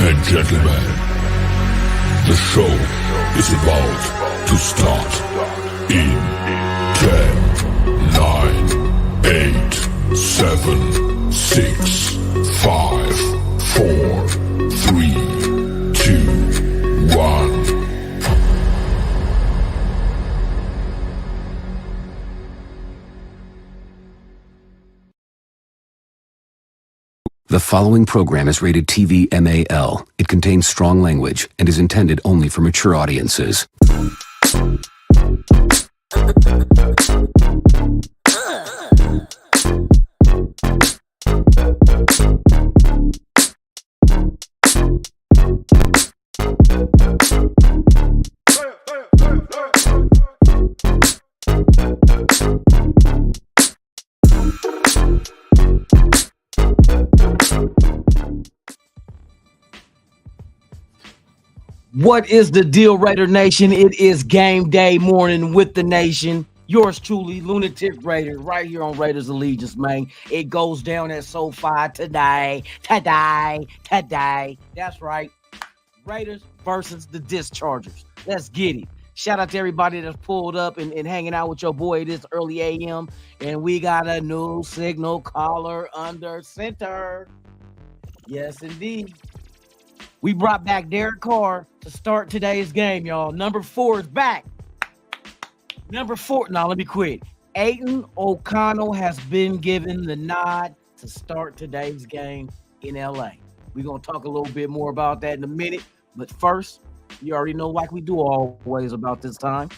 and gentlemen, the show is about to start in 10, 9, 8, 7, 6, 5, 4, 3, 2, 1. The following program is rated TV MAL. It contains strong language and is intended only for mature audiences. What is the deal, Raider Nation? It is game day morning with the nation. Yours truly, Lunatic Raider, right here on Raiders Allegiance, man. It goes down at SoFi today. That's right. Raiders versus the Dischargers. Let's get it. Shout out to everybody that's pulled up and hanging out with your boy this early a.m. And we got a new signal caller under center. Yes, indeed. We brought back Derek Carr to start today's game, y'all. Number 4 is back. Number 4. Now, let me quit. Aiden O'Connell has been given the nod to start today's game in L.A. We're going to talk a little bit more about that in a minute. But first, you already know, like we do always about this time.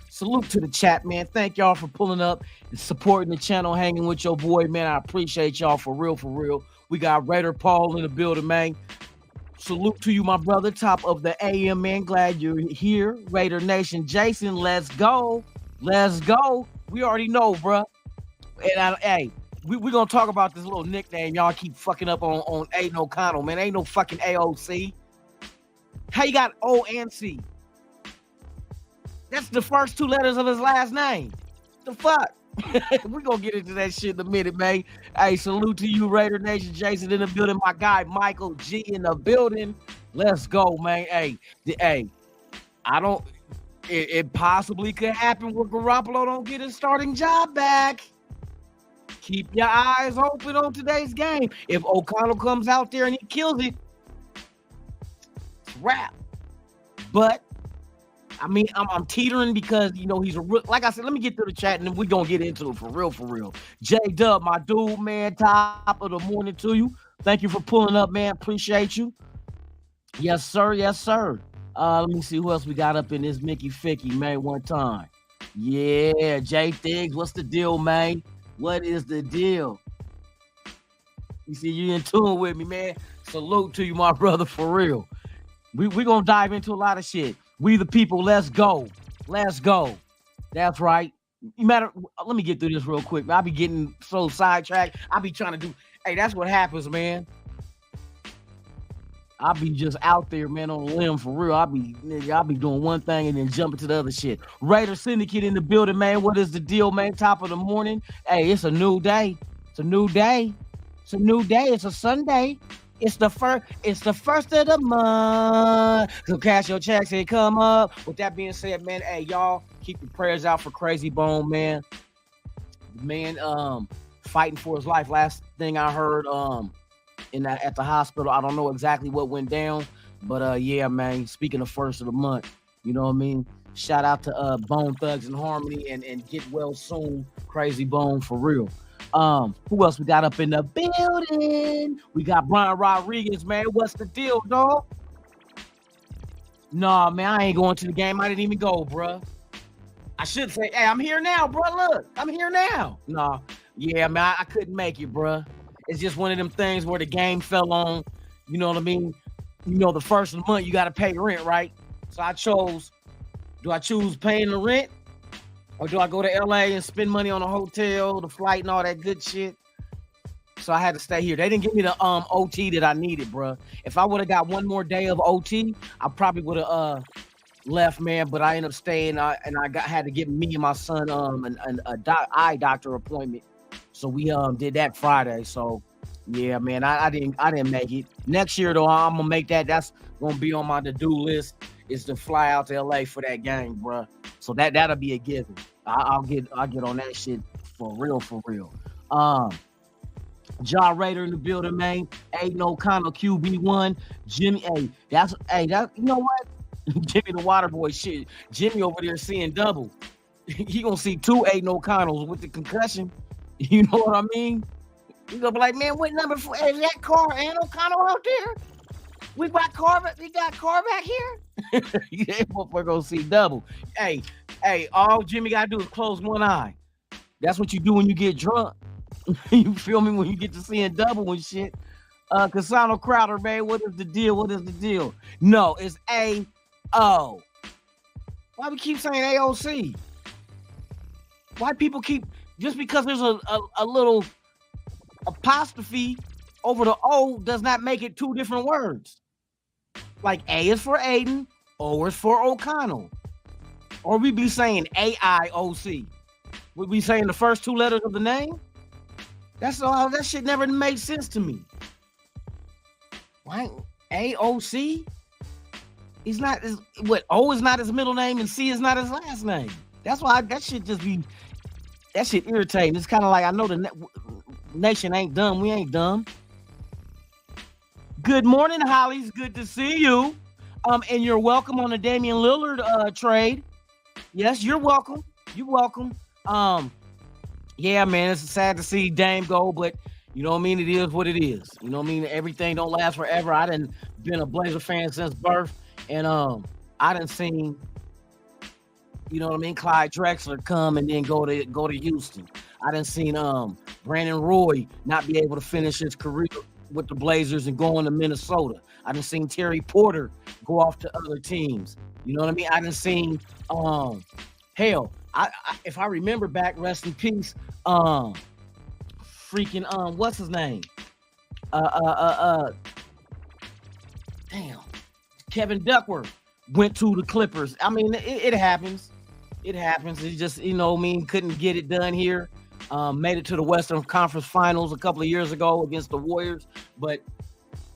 Salute to the chat, man. Thank y'all for pulling up and supporting the channel, hanging with your boy, man. I appreciate y'all for real, for real. We got Raider Paul in the building, man. Salute to you, my brother. Top of the AM, man. Glad you're here. Raider Nation. Jason, let's go. Let's go. We already know, bro. And hey, we're going to talk about this little nickname y'all keep fucking up on Aiden O'Connell, man. Ain't no fucking AOC. How you got O and C? That's the first 2 letters of his last name. The fuck? We're going to get into that shit in a minute, man. Hey, salute to you, Raider Nation. Jason in the building. My guy, Michael G in the building. Let's go, man. Hey, I don't... It possibly could happen where Garoppolo don't get his starting job back. Keep your eyes open on today's game. If O'Connell comes out there and he kills it, it's a wrap. But I mean, I'm teetering because, you know, he's like I said, let me get through the chat and then we're going to get into it for real, for real. J-Dub, my dude, man, top of the morning to you. Thank you for pulling up, man. Appreciate you. Yes, sir. Yes, sir. Let me see who else we got up in this Mickey Ficky, man, one time. Yeah, Jay Thiggs, what's the deal, man? What is the deal? You see, you in tune with me, man. Salute to you, my brother, for real. We're going to dive into a lot of shit. We the people, let's go. Let's go. That's right. Let me get through this real quick. I'll be getting so sidetracked. I'll be trying to do, hey, that's what happens, man. I'll be just out there, man, on a limb for real. I'll be doing one thing and then jumping to the other shit. Raider Syndicate in the building, man. What is the deal, man? Top of the morning. Hey, it's a new day. It's a new day. It's a new day. It's a Sunday. It's the first of the month. So cash your checks and come up. With that being said, man, hey, y'all keep your prayers out for Crazy Bone, man. Man, fighting for his life. Last thing I heard, at the hospital. I don't know exactly what went down, but yeah, man. Speaking of first of the month, you know what I mean. Shout out to Bone Thugs and Harmony and get well soon, Crazy Bone, for real. Who else we got up in the building? We got Brian Rodriguez, man. What's the deal, dog? Nah, man, I ain't going to the game. I didn't even go, bruh. I should say, hey, I'm here now, bruh. Look, I'm here now. Nah, yeah, man, I couldn't make it, bruh. It's just one of them things where the game fell on, you know what I mean? You know, the first of the month, you got to pay rent, right? So I chose, do I choose paying the rent? Or do I go to LA and spend money on a hotel, the flight, and all that good shit? So I had to stay here. They didn't give me the OT that I needed, bro. If I would have got one more day of OT, I probably would have left, man. But I ended up staying, and I had to give me and my son eye doctor appointment. So we did that Friday. So Yeah, man, I didn't make it. Next year though, I'm gonna make that. That's gonna be on my to-do list. Is to fly out to LA for that game, bro. So that'll be a given. I'll get on that shit for real, for real. Ja Raider in the building, man. Aiden O'Connell, QB1. Jimmy, that you know what? Jimmy the Water Boy shit. Jimmy over there seeing double. He gonna see two Aiden O'Connells with the concussion. You know what I mean? He gonna be like, man, what number 4 is that Carr and O'Connell out there? We got Carr back here. Yeah, motherfucker gonna see double. Hey, all Jimmy gotta do is close one eye. That's what you do when you get drunk. You feel me? When you get to seeing double and shit. Cassano Crowder, man, what is the deal? No, it's A-O. Why we keep saying AOC? Why people keep, just because there's a little apostrophe over the O does not make it two different words. Like A is for Aiden, O is for O'Connell. Or we be saying AIOC. We be saying the first two letters of the name? That's all. That shit never made sense to me. Why AOC? He's not what O is not his middle name and C is not his last name. That's why that shit irritating. It's kind of like, I know the nation ain't dumb. We ain't dumb. Good morning, Holly's. Good to see you. And you're welcome on the Damian Lillard trade. Yes, you're welcome. You're welcome. Yeah, man, it's sad to see Dame go, but you know what I mean? It is what it is. You know what I mean? Everything don't last forever. I done been a Blazer fan since birth, and I done seen, you know what I mean, Clyde Drexler come and then go to Houston. I done seen Brandon Roy not be able to finish his career with the Blazers and going to Minnesota. I done seen Terry Porter go off to other teams. You know what I mean? I done seen hell. If I remember back, rest in peace, what's his name? Damn, Kevin Duckworth went to the Clippers. I mean, it happens. It happens. It just, you know what I mean, couldn't get it done here. Made it to the Western Conference Finals a couple of years ago against the Warriors, but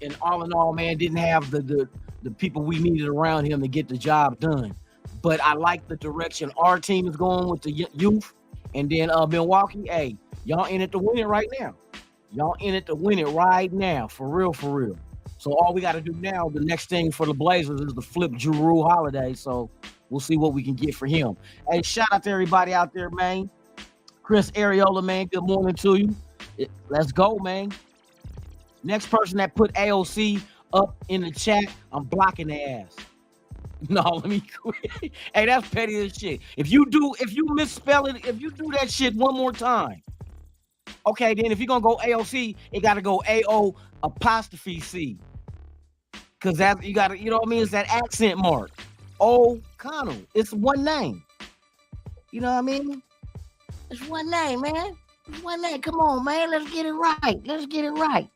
in all, man, didn't have the people we needed around him to get the job done. But I like the direction our team is going with the youth. And then Milwaukee, hey, y'all in it to win it right now. Y'all in it to win it right now, for real, for real. So all we got to do now, the next thing for the Blazers is to flip Jrue Holiday. So we'll see what we can get for him. Hey, shout out to everybody out there, man. Chris Ariola, man, good morning to you. Let's go, man. Next person that put AOC up in the chat, I'm blocking their ass. No, let me quit. Hey, that's petty as shit. If you misspell it, if you do that shit one more time, okay, then if you're gonna go AOC, it gotta go AO apostrophe C. Cause that you gotta, you know what I mean? It's that accent mark. O'Connell. It's one name. You know what I mean? It's one name, man. It's one name. Come on, man. Let's get it right.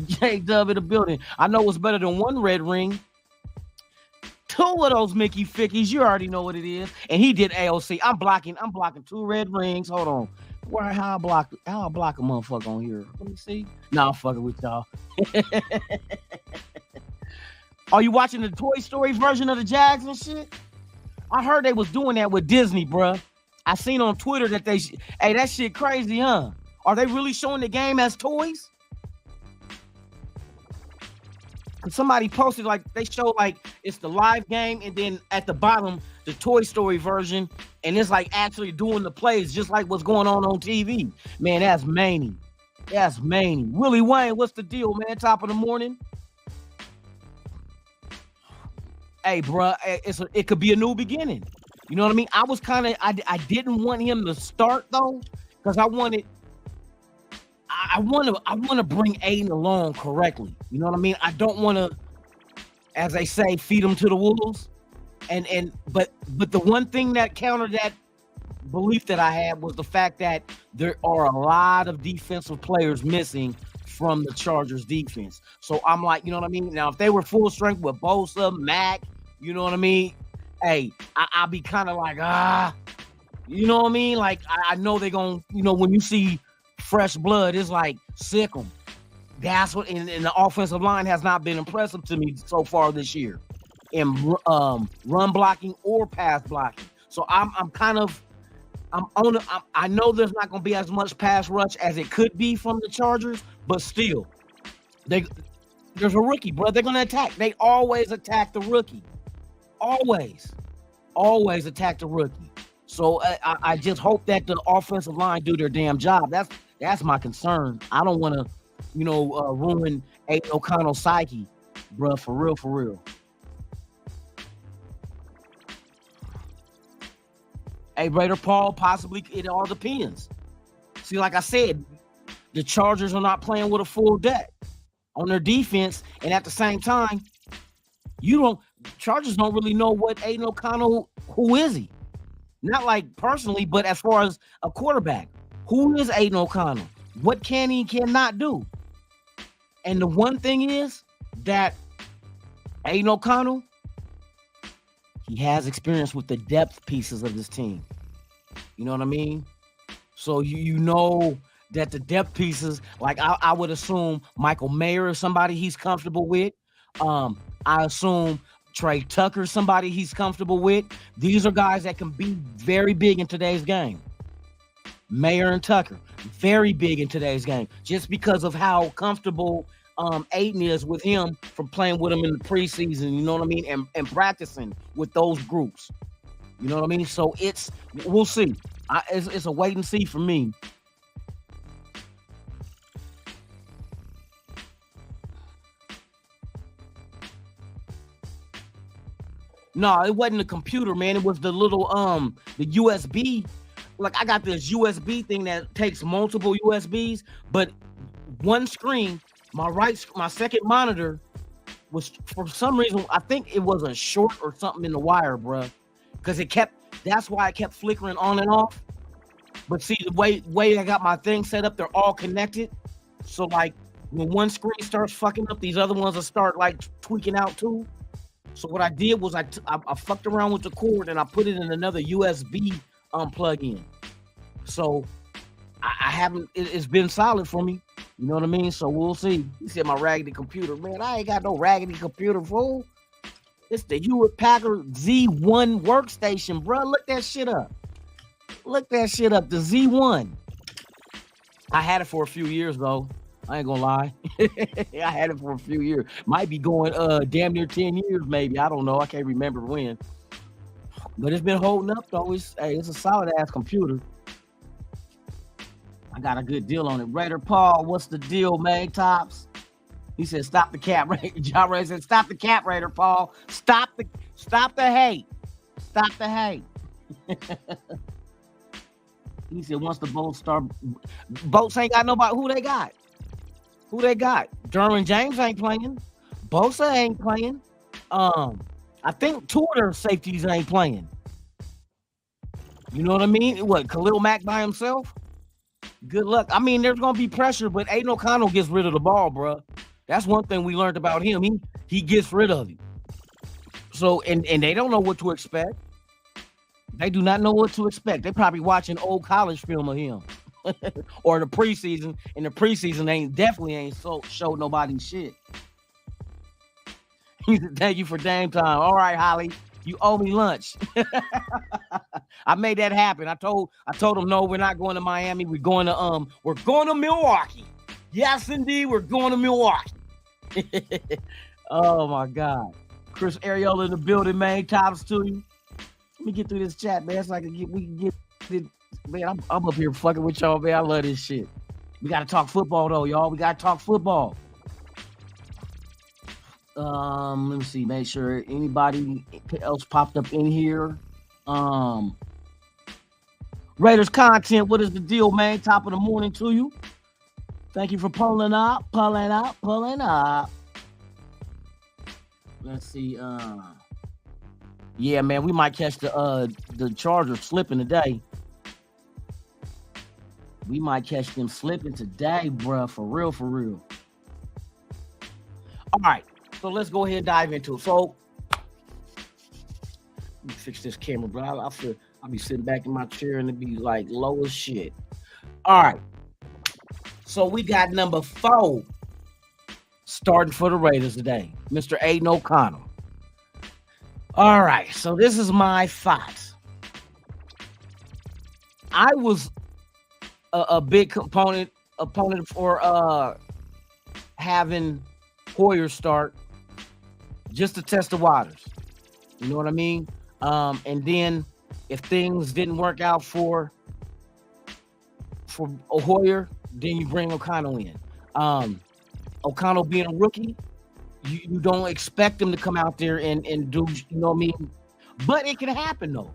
J-Dub in the building. I know what's better than one red ring. Two of those Mickey Fickies, you already know what it is. And he did AOC. I'm blocking two red rings. Hold on. How I block a motherfucker on here? Let me see. Nah, I'm fucking with y'all. Are you watching the Toy Story version of the Jags and shit? I heard they was doing that with Disney, bruh. I seen on Twitter that hey, that shit crazy, huh? Are they really showing the game as toys? Somebody posted, like, they show, like, it's the live game, and then at the bottom, the Toy Story version, and it's, like, actually doing the plays, just like what's going on TV. Man, that's many. That's many. Willie Wayne, what's the deal, man? Top of the morning. Hey, bro, it could be a new beginning. You know what I mean? I was I didn't want him to start, though, because I want to bring Aiden along correctly. You know what I mean? I don't want to, as they say, feed him to the wolves. But the one thing that countered that belief that I had was the fact that there are a lot of defensive players missing from the Chargers defense. So I'm like, you know what I mean? Now, if they were full strength with Bosa, Mack, you know what I mean? Hey, I'll be kind of like, you know what I mean? Like, I know they're going to, you know, when you see fresh blood, it's like, sick them. That's what, and the offensive line has not been impressive to me so far this year in run blocking or pass blocking. So I know there's not going to be as much pass rush as it could be from the Chargers, but still, there's a rookie, bro. They're going to attack. They always attack the rookie. Always attack the rookie. So I just hope that the offensive line do their damn job. That's my concern. I don't want to, ruin Aiden O'Connell's psyche, bro. For real. Hey, Raider Paul, possibly it all depends. See, like I said, the Chargers are not playing with a full deck on their defense, and at the same time, Chargers don't really know what Aiden O'Connell, who is he? Not like personally, but as far as a quarterback, who is Aiden O'Connell? What can he cannot do? And the one thing is that Aiden O'Connell, he has experience with the depth pieces of this team. You know what I mean? So you know that the depth pieces, like I would assume Michael Mayer is somebody he's comfortable with. I assume Trey Tucker, somebody he's comfortable with. These are guys that can be very big in today's game. Mayer and Tucker, very big in today's game, just because of how comfortable Aiden is with him from playing with him in the preseason, you know what I mean, and practicing with those groups. You know what I mean? So we'll see. It's a wait and see for me. No, it wasn't a computer, man. It was the little the USB. Like I got this USB thing that takes multiple USBs, but one screen, my second monitor was, for some reason, I think it was a short or something in the wire, bruh. Because that's why it kept flickering on and off. But see, the way I got my thing set up, they're all connected. So like when one screen starts fucking up, these other ones will start like tweaking out too. So what I did was I fucked around with the cord and I put it in another USB plug-in. So I haven't, it's been solid for me. You know what I mean? So we'll see. He said my raggedy computer. Man, I ain't got no raggedy computer, fool. It's the Hewlett Packard Z1 workstation, bro. Look that shit up. The Z1. I had it for a few years, though. I ain't gonna lie. I had it for a few years. Might be going damn near 10 years, maybe. I don't know. I can't remember when. But it's been holding up, though. It's a solid-ass computer. I got a good deal on it. Raider Paul, what's the deal, man? Tops. He said, stop the cap. John Ray said, stop the cap, Raider Paul. Stop the hate. Stop the hate. He said, once the Bolts start, Bolts ain't got nobody. Who they got? Derwin James ain't playing. Bosa ain't playing. I think two of their safeties ain't playing. You know what I mean? What, Khalil Mack by himself? Good luck. I mean, there's going to be pressure, but Aiden O'Connell gets rid of the ball, bro. That's one thing we learned about him. He gets rid of it. So, and they don't know what to expect. They do not know what to expect. They're probably watching old college film of him. Or the preseason. And the preseason definitely ain't showed nobody shit. He said, thank you for Dame time. All right, Holly. You owe me lunch. I made that happen. I told him, no, we're not going to Miami. We're going to Milwaukee. Yes, indeed, we're going to Milwaukee. Oh my God. Chris Ariola in the building, man. Tops to you. Let me get through this chat, man. So we can get it. Man, I'm up here fucking with y'all, man. I love this shit. We gotta talk football though, y'all. We gotta talk football. Let me see, make sure anybody else popped up in here. Raiders content, what is the deal, man? Top of the morning to you. Thank you for pulling up. Let's see. Yeah, man, we might catch the Chargers slipping today. We might catch them slipping today, bruh. For real. All right. So let's go ahead and dive into it. So let me fix this camera, bro. I'll be sitting back in my chair and it be like low as shit. All right. So we got number 4 starting for the Raiders today, Mr. Aiden O'Connell. All right, so this is my thoughts. I was a big opponent for having Hoyer start just to test the waters. You know what I mean? And then if things didn't work out for Hoyer, then you bring O'Connell in. O'Connell being a rookie, you don't expect him to come out there and do, you know what I mean? But it can happen though.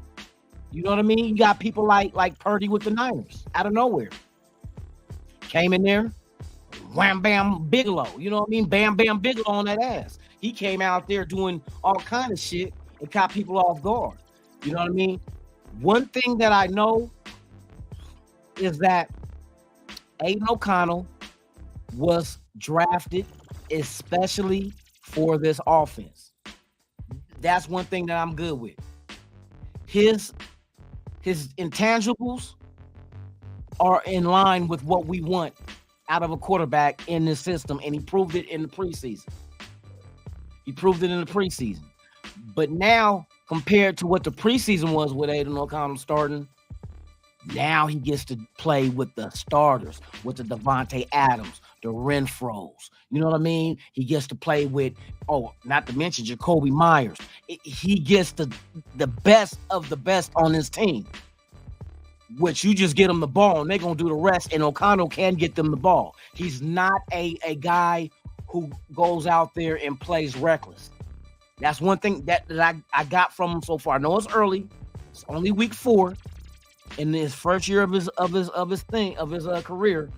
You know what I mean? You got people like Purdy with the Niners out of nowhere. Came in there, wham bam Bigelow. You know what I mean? Bam bam Bigelow on that ass. He came out there doing all kind of shit and caught people off guard. You know what I mean? One thing that I know is that Aiden O'Connell was drafted especially for this offense. That's one thing that I'm good with. His intangibles are in line with what we want out of a quarterback in this system, and he proved it in the preseason. But now, compared to what the preseason was with Aiden O'Connell starting, now he gets to play with the starters, with the Devontae Adams, the Renfros. You know what I mean? He gets to play with, not to mention Jacoby Myers. He gets the best of the best on his team, which you just get them the ball and they're going to do the rest, and O'Connell can get them the ball. He's not a guy who goes out there and plays reckless. That's one thing that I got from him so far. I know it's early. It's only week 4 in his first year of his career,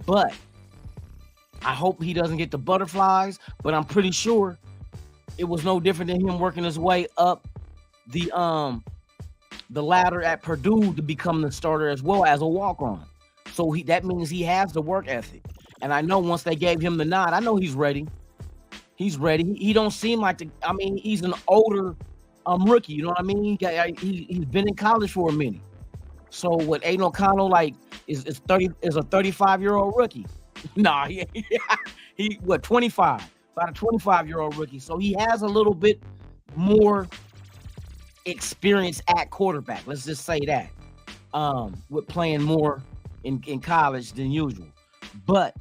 but I hope he doesn't get the butterflies. But I'm pretty sure it was no different than him working his way up the ladder at Purdue to become the starter as well as a walk-on. So that means he has the work ethic. And I know once they gave him the nod, I know he's ready. He's ready. He don't seem like he's an older rookie. You know what I mean? He's been in college for a minute. So what Aiden O'Connell is a 35-year-old rookie. Nah, he 25, about a 25-year-old rookie. So he has a little bit more experience at quarterback. Let's just say that, with playing more in college than usual. But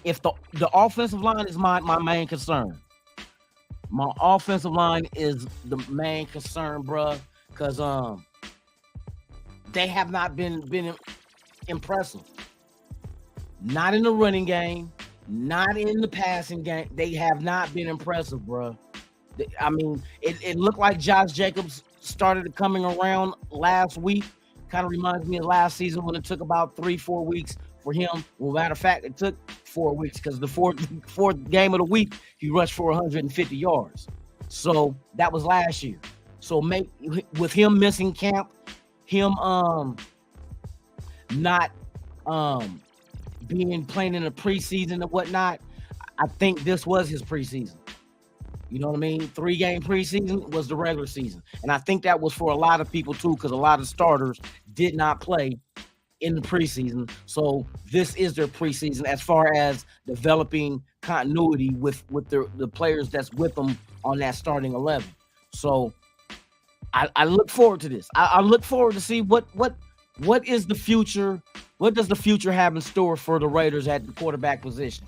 if the offensive line is my main concern. My offensive line is the main concern, bruh, because they have not been impressive. Not in the running game, not in the passing game. They have not been impressive, bruh. I mean, it looked like Josh Jacobs started coming around last week. Kind of reminds me of last season when it took about 3-4 weeks for him. Well, matter of fact, it took 4 weeks because the fourth game of the week, he rushed for 150 yards. So that was last year. So with him missing camp, him not playing in the preseason and whatnot, I think this was his preseason. You know what I mean? 3-game preseason was the regular season. And I think that was for a lot of people too, because a lot of starters did not play in the preseason. So this is their preseason as far as developing continuity with the players that's with them on that starting 11. So I look forward to this. I look forward to see what is the future. What does the future have in store for the Raiders at the quarterback position?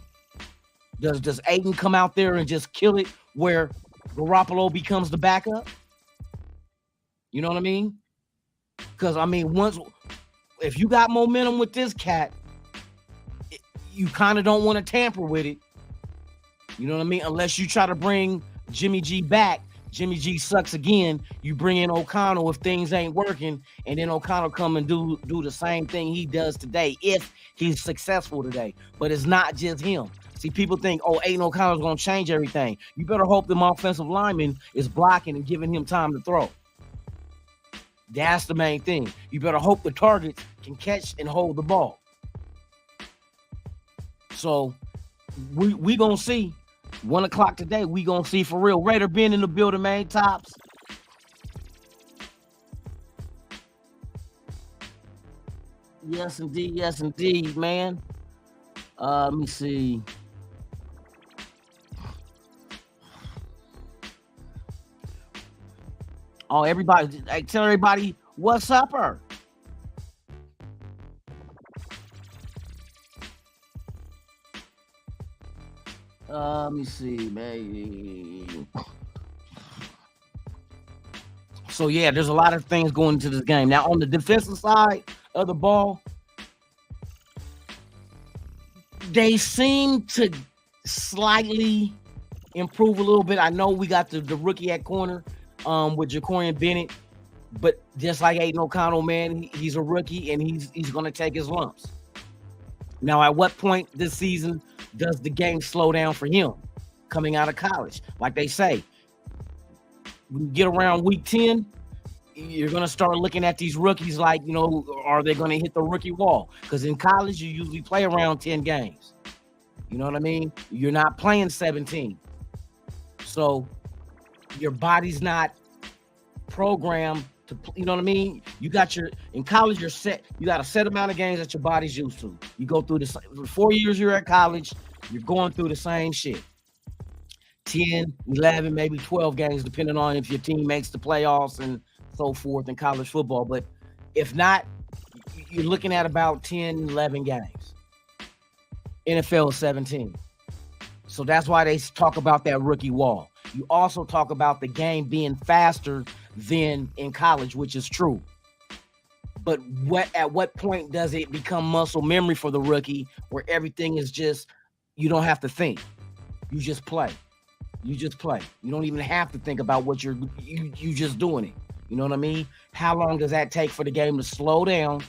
Does Aiden come out there and just kill it where Garoppolo becomes the backup? You know what I mean? Because, I mean, if you got momentum with this cat, you kind of don't want to tamper with it. You know what I mean? Unless you try to bring Jimmy G back. Jimmy G sucks again. You bring in O'Connell if things ain't working, and then O'Connell come and do the same thing he does today if he's successful today. But it's not just him. See, people think, Aiden O'Connell's going to change everything. You better hope the offensive lineman is blocking and giving him time to throw. That's the main thing. You better hope the targets can catch and hold the ball. So we going to see. 1 o'clock today, we going to see for real. Raider being in the building, man. Tops. Yes, indeed, man. Let me see. Oh, everybody, tell everybody what's up, her. Let me see, man. So yeah, there's a lot of things going into this game. Now on the defensive side of the ball, they seem to slightly improve a little bit. I know we got the rookie at corner with Jacorian Bennett, but just like Aiden O'Connell, man, he's a rookie and he's going to take his lumps. Now, at what point this season does the game slow down for him coming out of college? Like they say, when you get around week 10, you're going to start looking at these rookies like, you know, are they going to hit the rookie wall? Because in college, you usually play around 10 games. You know what I mean? You're not playing 17. So your body's not programmed to, you know what I mean? You got in college, you're set. You got a set amount of games that your body's used to. You go through the 4 years you're at college, you're going through the same shit. 10, 11, maybe 12 games, depending on if your team makes the playoffs and so forth in college football. But if not, you're looking at about 10, 11 games. NFL is 17. So that's why they talk about that rookie wall. You also talk about the game being faster than in college, which is true. But at what point does it become muscle memory for the rookie where everything is just, you don't have to think. You just play. You just play. You don't even have to think about what you just doing it. You know what I mean? How long does that take for the game to slow down,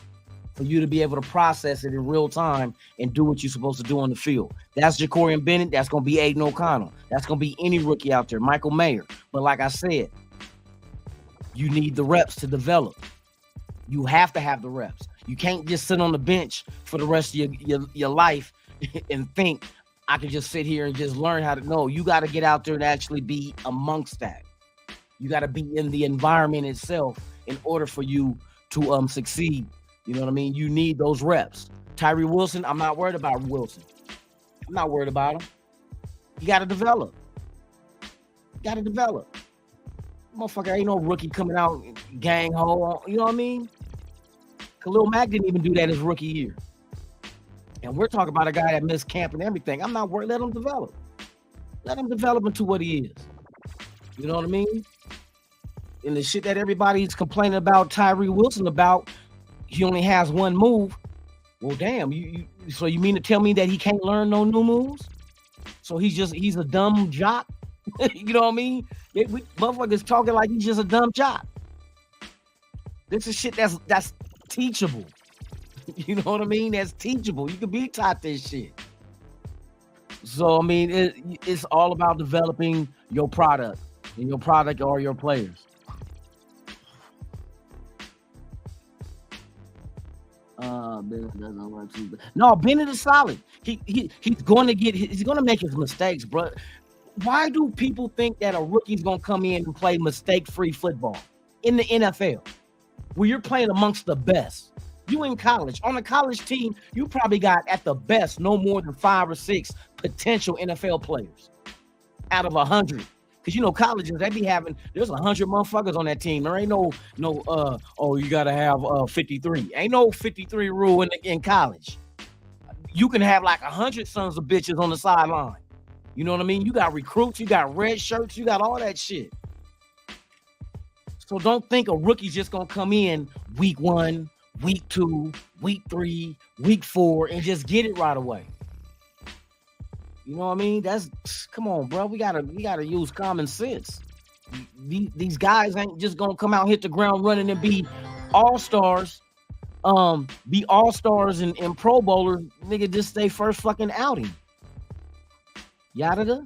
for you to be able to process it in real time and do what you're supposed to do on the field? That's Jacorian Bennett. That's going to be Aiden O'Connell. That's going to be any rookie out there, Michael Mayer. But like I said, you need the reps to develop. You have to have the reps. You can't just sit on the bench for the rest of your life and think, I can just sit here and just learn how to know. You got to get out there and actually be amongst that. You got to be in the environment itself in order for you to succeed. You know what I mean? You need those reps. Tyree Wilson, I'm not worried about Wilson. I'm not worried about him. You got to develop. Motherfucker, ain't no rookie coming out gang ho. You know what I mean? Khalil Mack didn't even do that his rookie year. And we're talking about a guy that missed camp and everything. I'm not worried. Let him develop. Let him develop into what he is. You know what I mean? And the shit that everybody's complaining about Tyree Wilson about, he only has one move. Well, damn. So you mean to tell me that he can't learn no new moves? So he's a dumb jock? You know what I mean? Motherfuckers talking like he's just a dumb jock. This is shit that's teachable. You know what I mean? That's teachable. You can be taught this shit. So, I mean, it's all about developing your product. And your product are your players. No, Bennett is solid. He's going to make his mistakes, bro. Why do people think that a rookie's going to come in and play mistake-free football in the NFL where you're playing amongst the best? You in college. On a college team, you probably got at the best no more than 5 or 6 potential NFL players out of 100. Because, you know, colleges, they be having, there's 100 motherfuckers on that team. There ain't no, you got to have 53. Ain't no 53 rule in college. You can have like 100 sons of bitches on the sideline. You know what I mean? You got recruits, you got red shirts, you got all that shit. So don't think a rookie's just going to come in week 1, week 2, week 3, week 4, and just get it right away. You know what I mean? Come on, bro. We gotta use common sense. These guys ain't just gonna come out, hit the ground running, and be all-stars. Be all-stars and Pro Bowlers. Nigga, just stay first fucking outing. Yada.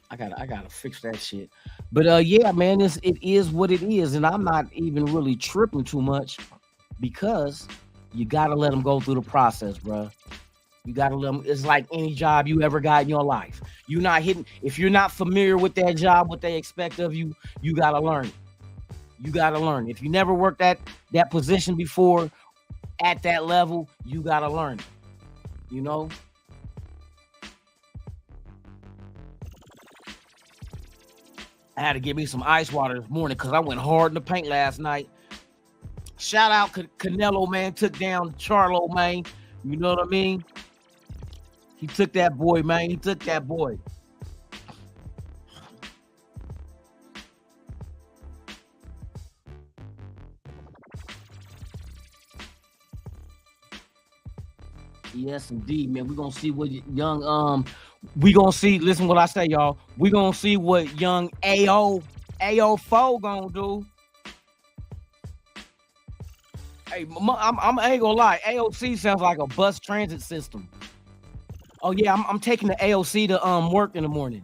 I gotta fix that shit. But yeah, man, it is what it is, and I'm not even really tripping too much because you gotta let them go through the process, bro. You gotta let them. It's like any job you ever got in your life. You're not hitting. If you're not familiar with that job, what they expect of you, you gotta learn it. You gotta learn. If you never worked at that position before, at that level, you gotta learn it. You know. I had to get me some ice water this morning because I went hard in the paint last night. Shout out Canelo, man. Took down Charlo, man. You know what I mean? He took that boy, man. He took that boy. Yes, indeed, man. We're gonna see what young we gonna see. Listen what I say, y'all. We're gonna see what young AO4 gonna do. Hey, I ain't gonna lie. AOC sounds like a bus transit system. Oh yeah, I'm taking the AOC to work in the morning.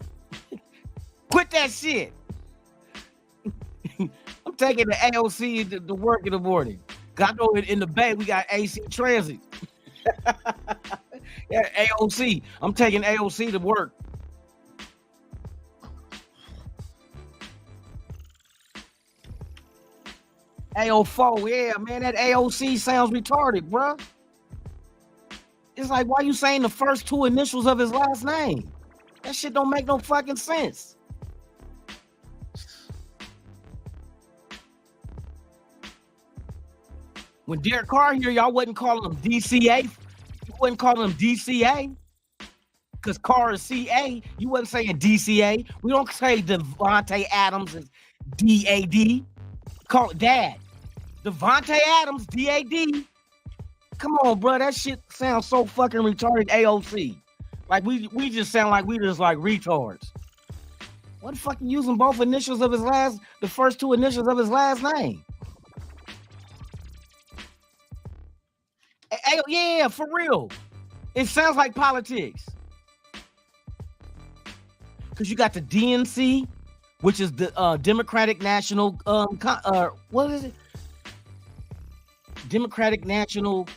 Quit that shit. I'm taking the AOC to work in the morning. Cause I know in the Bay we got AC Transit. Yeah, AOC. I'm taking AOC to work. AO4, yeah, man, that AOC sounds retarded, bro. It's like, why you saying the first two initials of his last name? That shit don't make no fucking sense. When Derek Carr here, y'all wasn't calling him DCA. You wasn't calling him DCA. Because Carr is CA. You wasn't saying DCA. We don't say Devontae Adams is DAD. Call it Dad. Devontae Adams, DAD. Come on, bro. That shit sounds so fucking retarded, AOC. Like, we just sound like we just like retards. What the fuck you using both initials of the first two initials of his last name? Yeah, for real. It sounds like politics. Because you got the DNC, which is the Democratic National, what is it? Democratic National,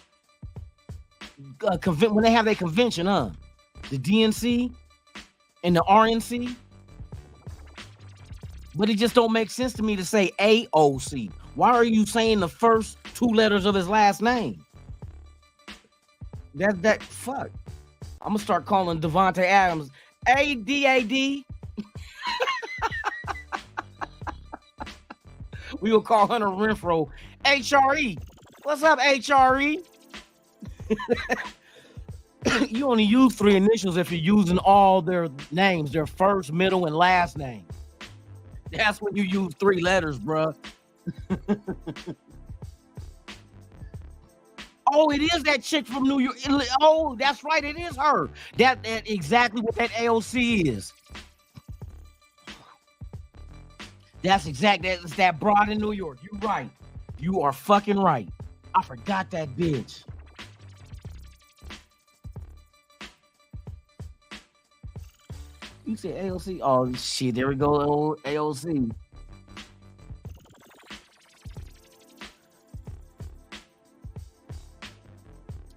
when they have their convention, the DNC and the RNC. But it just don't make sense to me to say AOC. Why are you saying the first two letters of his last name? Fuck. I'm gonna start calling Devontae Adams ADAD. We will call Hunter Renfro HRE. What's up, HRE? You only use three initials if you're using all their names, their first, middle, and last name. That's when you use three letters, bruh. Oh, it is that chick from New York. Oh, that's right. It is her. That exactly what that AOC is. That's that broad in New York. You're right. You are fucking right. I forgot that bitch. You said AOC? Oh, shit. There we go. Old AOC.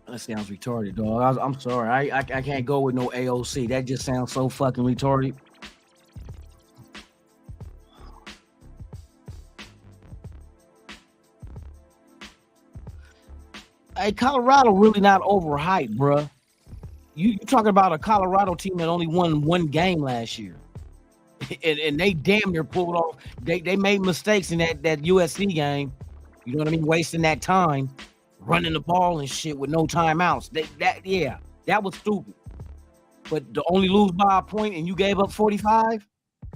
That sounds retarded, dog. I'm sorry. I can't go with no AOC. That just sounds so fucking retarded. Hey, Colorado really not overhyped, bruh. You talking about a Colorado team that only won one game last year. And they damn near pulled off. They made mistakes in that USC game. You know what I mean? Wasting that time. Running the ball and shit with no timeouts. That was stupid. But to only lose by a point and you gave up 45?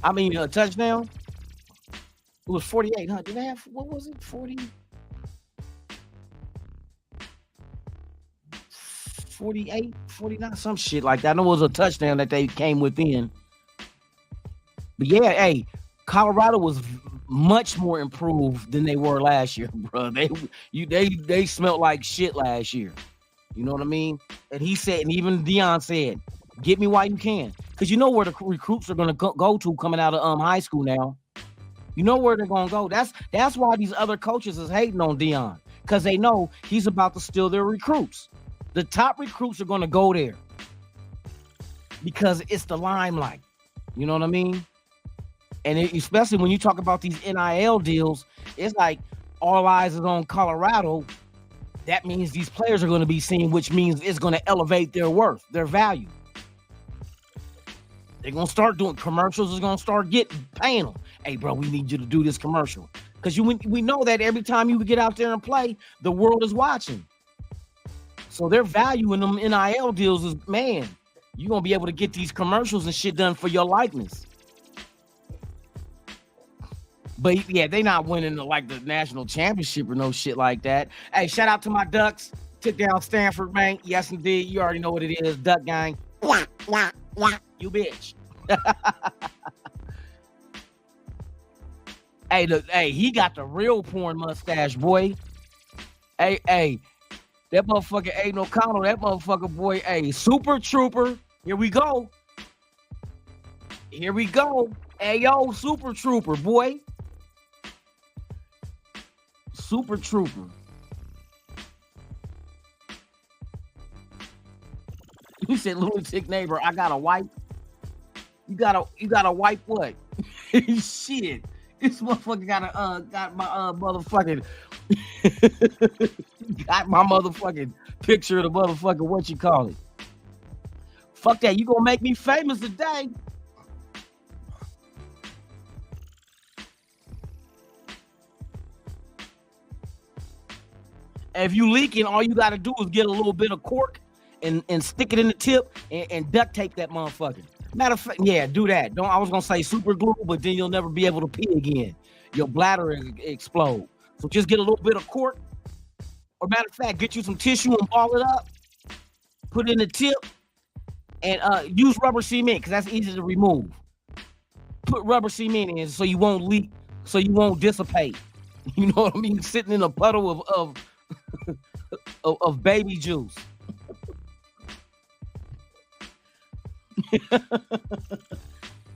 I mean, a touchdown? It was 48, huh? Did they have, what was it, 40? 48, 49, some shit like that. I know it was a touchdown that they came within. But yeah, hey, Colorado was much more improved than they were last year, bro. They smelled like shit last year. You know what I mean? And he said, and even Deion said, get me while you can. Because you know where the recruits are going to go to coming out of high school now. You know where they're going to go. That's why these other coaches is hating on Deion. Because they know he's about to steal their recruits. The top recruits are going to go there. Because it's the limelight. You know what I mean? And especially when you talk about these NIL deals, it's like all eyes is on Colorado. That means these players are going to be seen, which means it's going to elevate their worth, their value. They're going to start doing commercials. Is going to start paying them. Hey, bro, we need you to do this commercial. Because we know that every time you get out there and play, the world is watching. So they're valuing them NIL deals is, man, you're going to be able to get these commercials and shit done for your likeness. But yeah, they not winning like the national championship or no shit like that. Hey, shout out to my Ducks. Took down Stanford, man. Yes, indeed. You already know what it is. Duck gang. You bitch. Hey, look, hey, he got the real porn mustache, boy. Hey, that motherfucker Aiden O'Connell, that motherfucker, boy, hey, super trooper. Here we go. Hey, yo, super trooper, boy. Super trooper. You said lunatic neighbor, I got a wipe. You got a wipe what? Shit. This motherfucker got my motherfucking got my motherfucking picture of the motherfucker, what you call it. Fuck that, you gonna make me famous today. If you leaking, all you gotta do is get a little bit of cork and stick it in the tip and duct tape that motherfucker. Matter of fact, yeah, do that. I was gonna say super glue, but then you'll never be able to pee again. Your bladder explode. So just get a little bit of cork, or matter of fact, get you some tissue and ball it up, put it in the tip, and use rubber cement because that's easy to remove. Put rubber cement in so you won't leak, so you won't dissipate. You know what I mean? Sitting in a puddle of baby juice.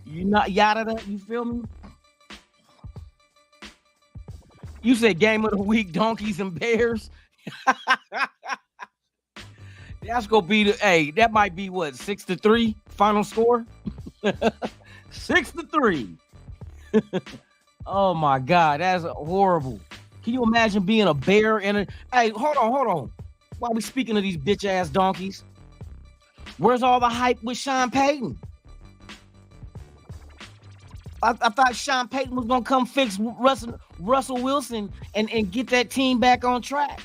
You not yada, you feel me? You said game of the week, donkeys and bears. That's gonna be that might be what, 6-3 final score? 6-3. Oh my God, that's horrible. Can you imagine being a bear and a hey, hold on. While we speaking of these bitch ass donkeys, where's all the hype with Sean Payton? I thought Sean Payton was gonna come fix Russell Wilson and get that team back on track.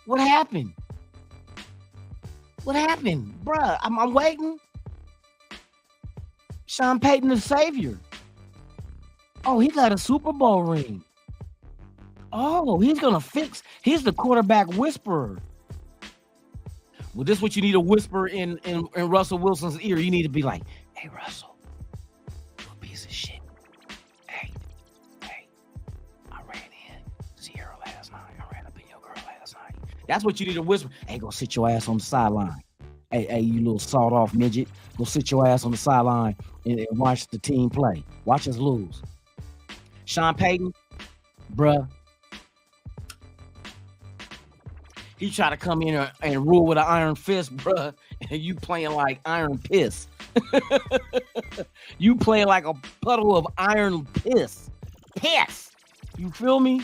What happened? Bruh, I'm waiting. Sean Payton the savior. Oh, he got a Super Bowl ring. Oh, he's the quarterback whisperer. Well, this is what you need to whisper in Russell Wilson's ear. You need to be like, hey, Russell, you a piece of shit. Hey, I ran in Sierra last night. I ran up in your girl last night. That's what you need to whisper. Hey, go sit your ass on the sideline. Hey, you little sawed-off midget. Go sit your ass on the sideline and watch the team play. Watch us lose. Sean Payton, bruh, he tried to come in and rule with an iron fist, bruh, and you playing like iron piss. You playing like a puddle of iron piss. Piss. You feel me?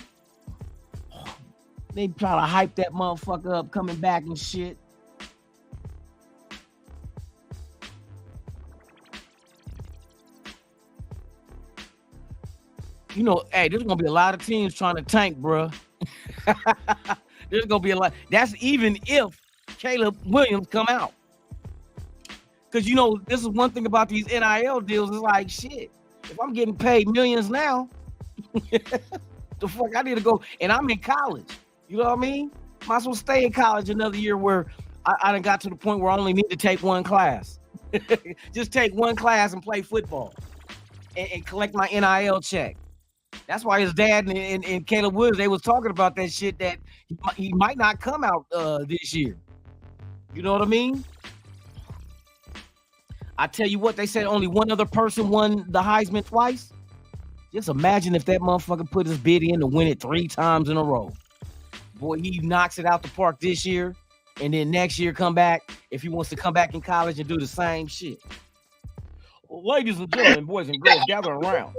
They try to hype that motherfucker up coming back and shit. You know, hey, there's gonna be a lot of teams trying to tank, bruh. There's gonna be a lot. That's even if Caleb Williams come out. Because, you know, this is one thing about these NIL deals. It's like, shit, if I'm getting paid millions now, the fuck I need to go. And I'm in college. You know what I mean? Might as well stay in college another year where I done got to the point where I only need to take one class. Just take one class and play football and collect my NIL check. That's why his dad and Caleb Williams, they was talking about that shit, that he might not come out this year. You know what I mean? I tell you what, they said only one other person won the Heisman twice. Just imagine if that motherfucker put his bid in to win it 3 times in a row. Boy, he knocks it out the park this year, and then next year come back if he wants to come back in college and do the same shit. Well, ladies and gentlemen, boys and girls, gather around.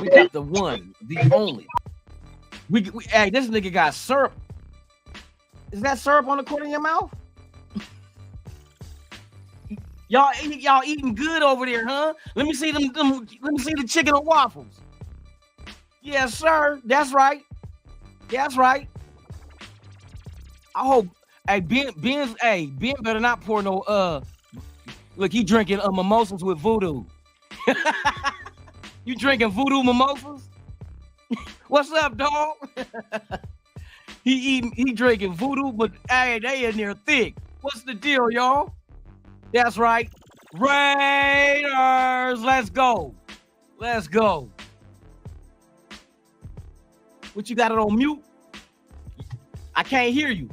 We got the one, the only. Hey, this nigga got syrup. Is that syrup on the corner of your mouth? Y'all eating good over there, huh? Let me see them. Let me see the chicken and waffles. Yes, sir. That's right. That's right. I hope. Hey, Ben better not pour no. Look, he drinking mimosas with voodoo. You drinking voodoo mimosas? What's up, dog? He drinking voodoo, but hey, they in there thick. What's the deal, y'all? That's right. Raiders, let's go. Let's go. What you got it on mute? I can't hear you.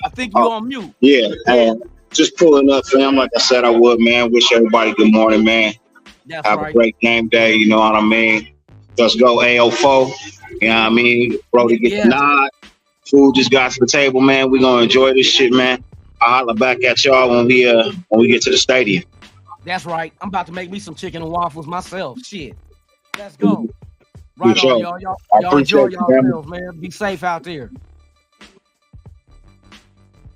I think you on mute. Yeah, just pulling up, fam. Like I said I would, man. Wish everybody good morning, man. That's Have right. a great game day, you know what I mean? Let's go AO4. You know what I mean? Brody get the nod. Food just got to the table, man. We're gonna enjoy this shit, man. I'll holler back at y'all when we get to the stadium. That's right. I'm about to make me some chicken and waffles myself. Shit. Let's go. Right on, y'all. Y'all enjoy yourselves, man. Be safe out there.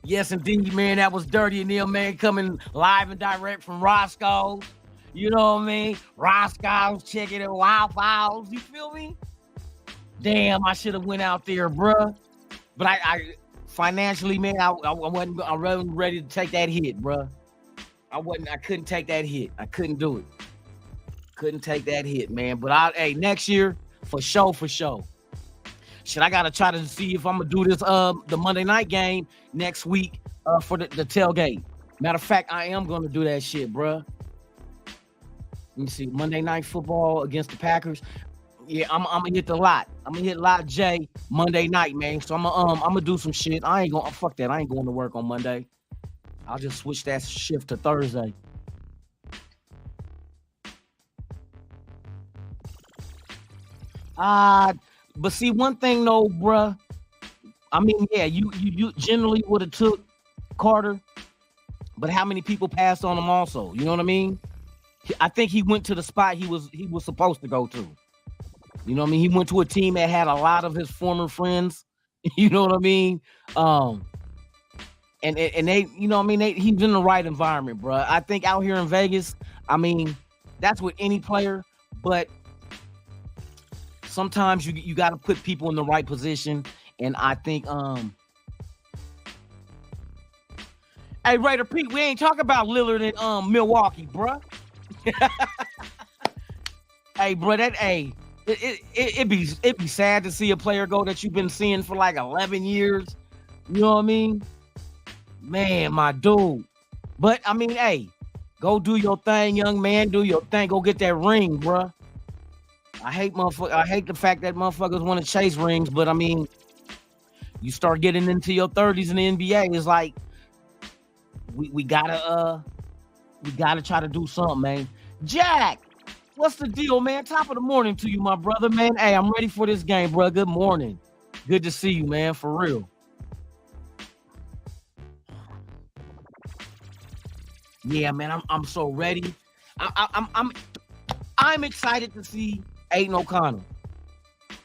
Yes, indeed, man. That was Dirty and Neil, man, coming live and direct from Roscoe's. You know what I mean? Roscoe's chicken and waffles. You feel me? Damn, I should have went out there, bruh. But I financially, man, I wasn't ready to take that hit, bruh. I couldn't take that hit. I couldn't do it. Couldn't take that hit, man. But next year, for sure. Shit, I gotta try to see if I'm gonna do this the Monday night game next week for the tailgate. Matter of fact, I am gonna do that shit, bruh. Let me see, Monday Night Football against the Packers. Yeah, I'm gonna hit the lot. I'm gonna hit lot J Monday night, man. So I'm gonna do some shit. I ain't gonna fuck that. I ain't going to work on Monday. I'll just switch that shift to Thursday. But see, one thing though, bruh. I mean, yeah, you generally would have took Carter, but how many people passed on him also? You know what I mean? I think he went to the spot he was supposed to go to. You know what I mean? He went to a team that had a lot of his former friends. You know what I mean? And they, you know what I mean? He's in the right environment, bro. I think out here in Vegas, I mean, that's with any player, but sometimes you got to put people in the right position. And I think, hey, Raider Pete, we ain't talking about Lillard in Milwaukee, bro. Hey, bro, it'd be sad to see a player go that you've been seeing for like 11 years. You know what I mean? Man, my dude. But I mean, hey, go do your thing, young man. Do your thing. Go get that ring, bro. I hate the fact that motherfuckers want to chase rings, but I mean, you start getting into your 30s in the NBA, it's like we gotta try to do something, man. Jack, what's the deal, man? Top of the morning to you, my brother, man. Hey, I'm ready for this game, bro. Good morning. Good to see you, man, for real. Yeah, man, I'm so ready. I'm excited to see Aiden O'Connell.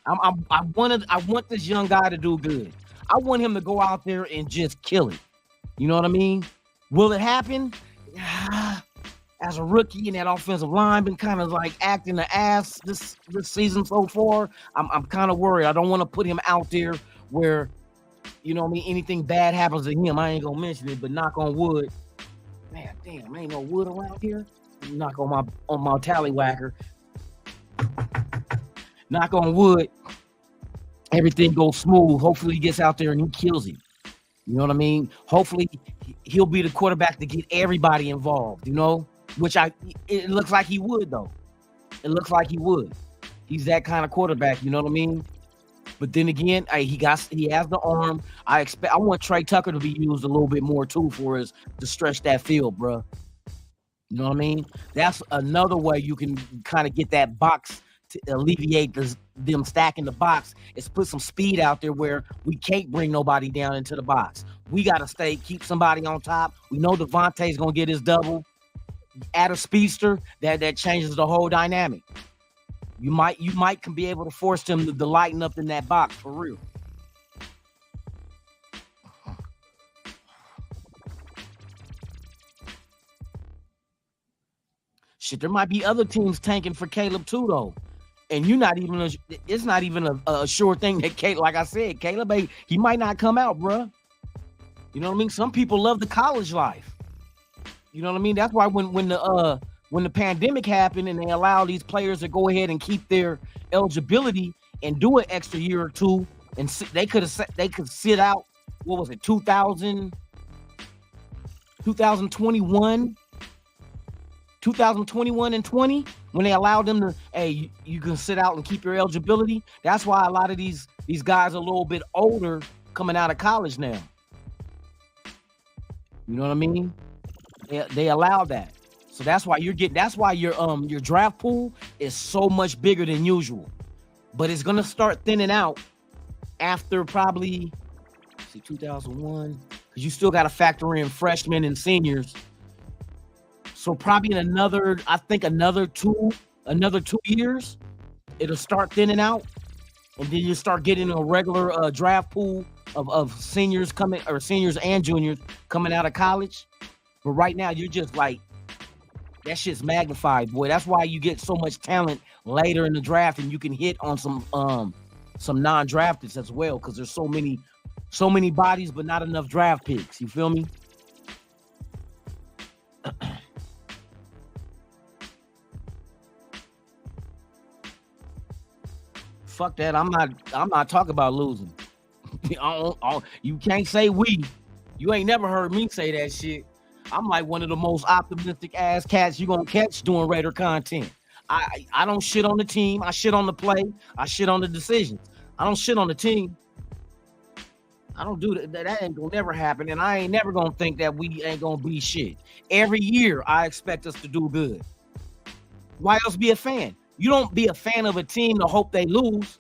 I want this young guy to do good. I want him to go out there and just kill it. You know what I mean? Will it happen? As a rookie in that offensive line, been kind of like acting the ass this season so far. I'm kind of worried. I don't want to put him out there where, you know what I mean, anything bad happens to him. I ain't gonna mention it, but knock on wood. Man, damn, ain't no wood around here. Knock on my tallywhacker. Knock on wood. Everything goes smooth. Hopefully he gets out there and he kills him. You know what I mean? Hopefully he'll be the quarterback to get everybody involved, you know? Which it looks like he would, though. It looks like he would. He's that kind of quarterback, you know what I mean? But then again, he has the arm. I want Trey Tucker to be used a little bit more too to stretch that field, bro. You know what I mean? That's another way you can kind of get that box to alleviate them stacking the box, is put some speed out there where we can't bring nobody down into the box. We got to keep somebody on top. We know Devontae's going to get his double. Add a speedster, that changes the whole dynamic. You might be able to force them to lighten up in that box for real. Shit, there might be other teams tanking for Caleb too, though. And you're not even, it's not even a sure thing that Caleb, like I said, Caleb, he might not come out, bruh. You know what I mean? Some people love the college life. You know what I mean? That's why when the pandemic happened and they allow these players to go ahead and keep their eligibility and do an extra year or two, and they could sit out. What was it? 2021 and 20 when they allowed them to, hey, you can sit out and keep your eligibility. That's why a lot of these guys are a little bit older coming out of college now. You know what I mean? They allow that. So that's why your draft pool is so much bigger than usual. But it's gonna start thinning out after probably 2001, because you still got to factor in freshmen and seniors. So probably in another 2 years, it'll start thinning out, and then you start getting a regular draft pool of seniors and juniors coming out of college. But right now, you're just like, that shit's magnified, boy. That's why you get so much talent later in the draft, and you can hit on some non-drafteds as well, because there's so many bodies, but not enough draft picks. You feel me? Fuck that. I'm not talking about losing. You can't say we. You ain't never heard me say that shit. I'm like one of the most optimistic ass cats you gonna catch doing Raider content. I don't shit on the team. I shit on the play. I shit on the decisions. I don't shit on the team. I don't do that. That ain't gonna never happen. And I ain't never gonna think that we ain't gonna be shit. Every year I expect us to do good. Why else be a fan? You don't be a fan of a team to hope they lose.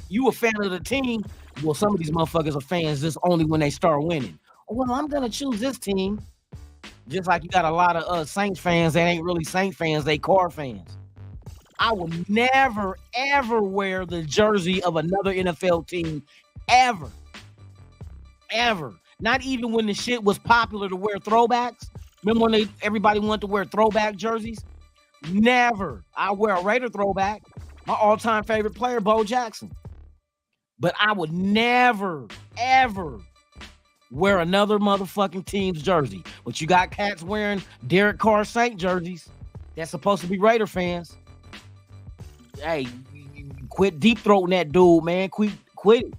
You a fan of the team. Well, some of these motherfuckers are fans just only when they start winning. Well, I'm gonna choose this team. Just like you got a lot of Saints fans that ain't really Saint fans, they car fans. I will never, ever wear the jersey of another NFL team, ever. Ever. Not even when the shit was popular to wear throwbacks. Remember when everybody wanted to wear throwback jerseys? Never. I wear a Raider throwback. My all-time favorite player, Bo Jackson. But I would never, ever wear another motherfucking team's jersey. But you got cats wearing Derek Carr Saint jerseys that's supposed to be Raider fans. Hey, quit deep throating that dude, man. Quit it.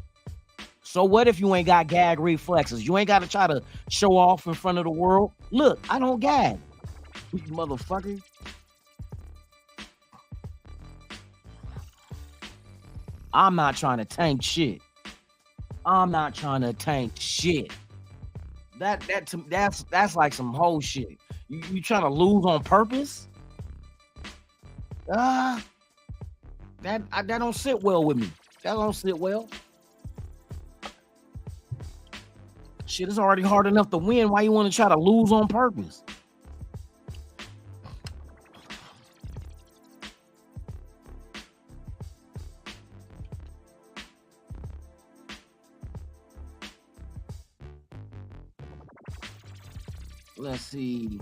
So what if you ain't got gag reflexes? You ain't got to try to show off in front of the world. Look, I don't gag. You motherfucker. I'm not trying to tank shit. That's like some whole shit. You trying to lose on purpose? That don't sit well with me. That don't sit well. Shit, it's already hard enough to win. Why you want to try to lose on purpose? Let's see.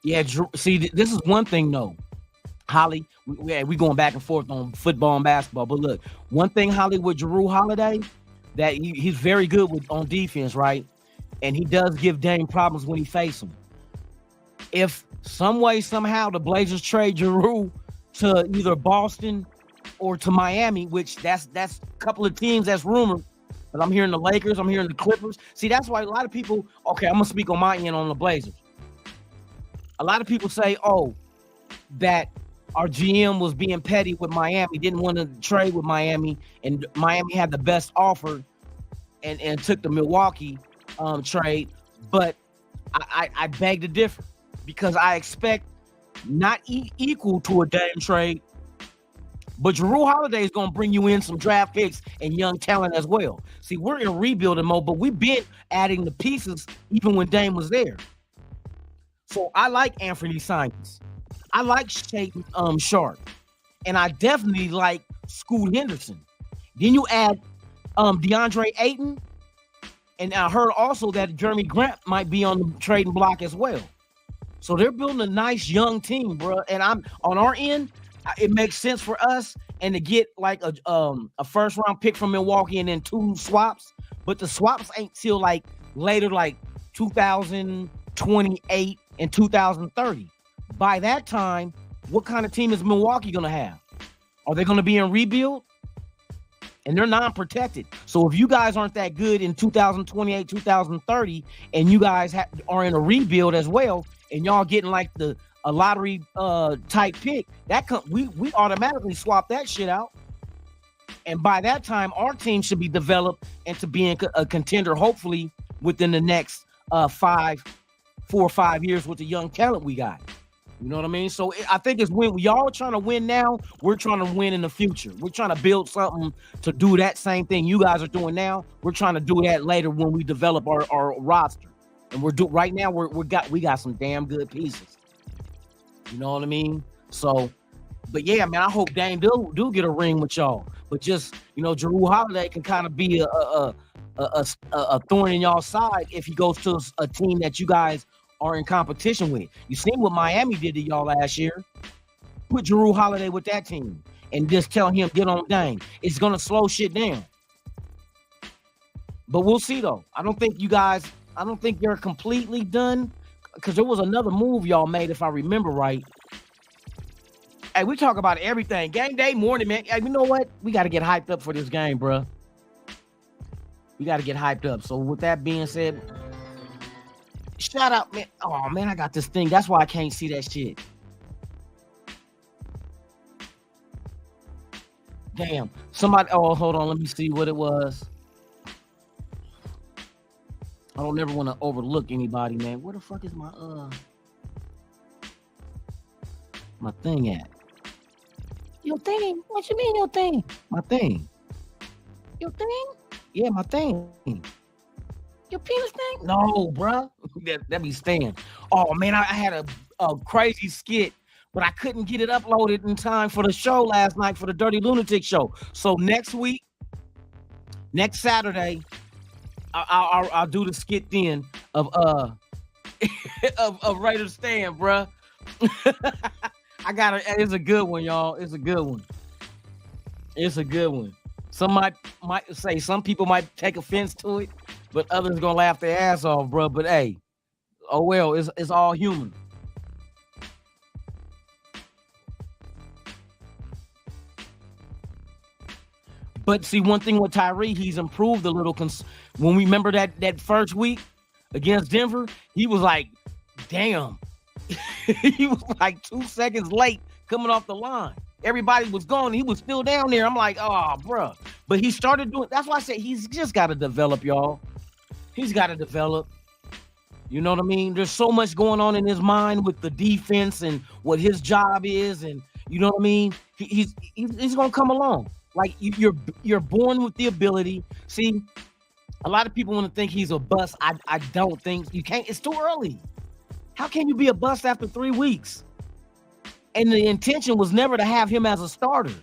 Yeah, see, this is one thing, though. Holly, we going back and forth on football and basketball, but look, one thing, Holly, with Jrue Holiday, that he's very good on defense, right? And he does give Dame problems when he faces him. If some way, somehow, the Blazers trade Jrue to either Boston or to Miami, which that's a couple of teams that's rumored, but I'm hearing the Lakers, I'm hearing the Clippers. See, that's why a lot of people, okay, I'm going to speak on my end on the Blazers. A lot of people say, that our GM was being petty with Miami, didn't want to trade with Miami, and Miami had the best offer and took the Milwaukee trade. But I beg to differ, because I expect not equal to a Dame trade, but Jrue Holiday is going to bring you in some draft picks and young talent as well. See, we're in rebuilding mode, but we've been adding the pieces even when Dame was there. So I like Anthony Simons. I like Shaedon Sharpe. And I definitely like Scoot Henderson. Then you add DeAndre Ayton, and I heard also that Jeremy Grant might be on the trading block as well. So they're building a nice young team, bro. And I'm on our end. It makes sense for us and to get like a first round pick from Milwaukee and then 2 swaps. But the swaps ain't till like later, like 2028 and 2030. By that time, what kind of team is Milwaukee going to have? Are they going to be in rebuild? And they're non-protected. So if you guys aren't that good in 2028, 2030, and you guys are in a rebuild as well, and y'all getting like a lottery type pick, we automatically swap that shit out. And by that time, our team should be developed into being a contender, hopefully within the next 4 or 5 years with the young talent we got. You know what I mean? So I think it's when y'all are trying to win now, we're trying to win in the future. We're trying to build something to do that same thing you guys are doing now. We're trying to do that later when we develop our roster. And right now we got some damn good pieces. You know what I mean? So, but yeah, man, I hope Dame do get a ring with y'all. But just, you know, Jrue Holiday can kind of be a thorn in y'all side if he goes to a team that you guys are in competition with. You seen what Miami did to y'all last year. Put Jrue Holiday with that team and just tell him get on Dame. It's gonna slow shit down. But we'll see though. I don't think you're completely done, because there was another move y'all made, if I remember right. Hey, we talk about everything. Game day morning, man. Hey, you know what? We got to get hyped up for this game, bro. We got to get hyped up. So with that being said, shout out, man. Oh, man, I got this thing. That's why I can't see that shit. Damn. Somebody, hold on. Let me see what it was. I don't never want to overlook anybody, man. Where the fuck is my thing at? Your thing? What you mean your thing? My thing. Your thing? Yeah, my thing. Your penis thing? No, bruh. That be staying. Oh, man, I had a crazy skit, but I couldn't get it uploaded in time for the show last night for the Dirty Lunatic show. So next week, next Saturday, I'll do the skit then of Raiders stand, bruh. It's a good one, y'all. It's a good one. It's a good one. Some people might take offense to it, but others gonna laugh their ass off, bro. But hey, oh well, it's all human. But see, one thing with Tyree, he's improved a little. When we remember that first week against Denver, he was like, damn. He was like 2 seconds late coming off the line. Everybody was gone. He was still down there. I'm like, oh, bro. But he started doing. That's why I said he's just got to develop, y'all. He's got to develop. You know what I mean? There's so much going on in his mind with the defense and what his job is, and you know what I mean. He's gonna come along. Like you're born with the ability. See, a lot of people want to think he's a bust. I don't think you can't. It's too early. How can you be a bust after 3 weeks? And the intention was never to have him as a starter.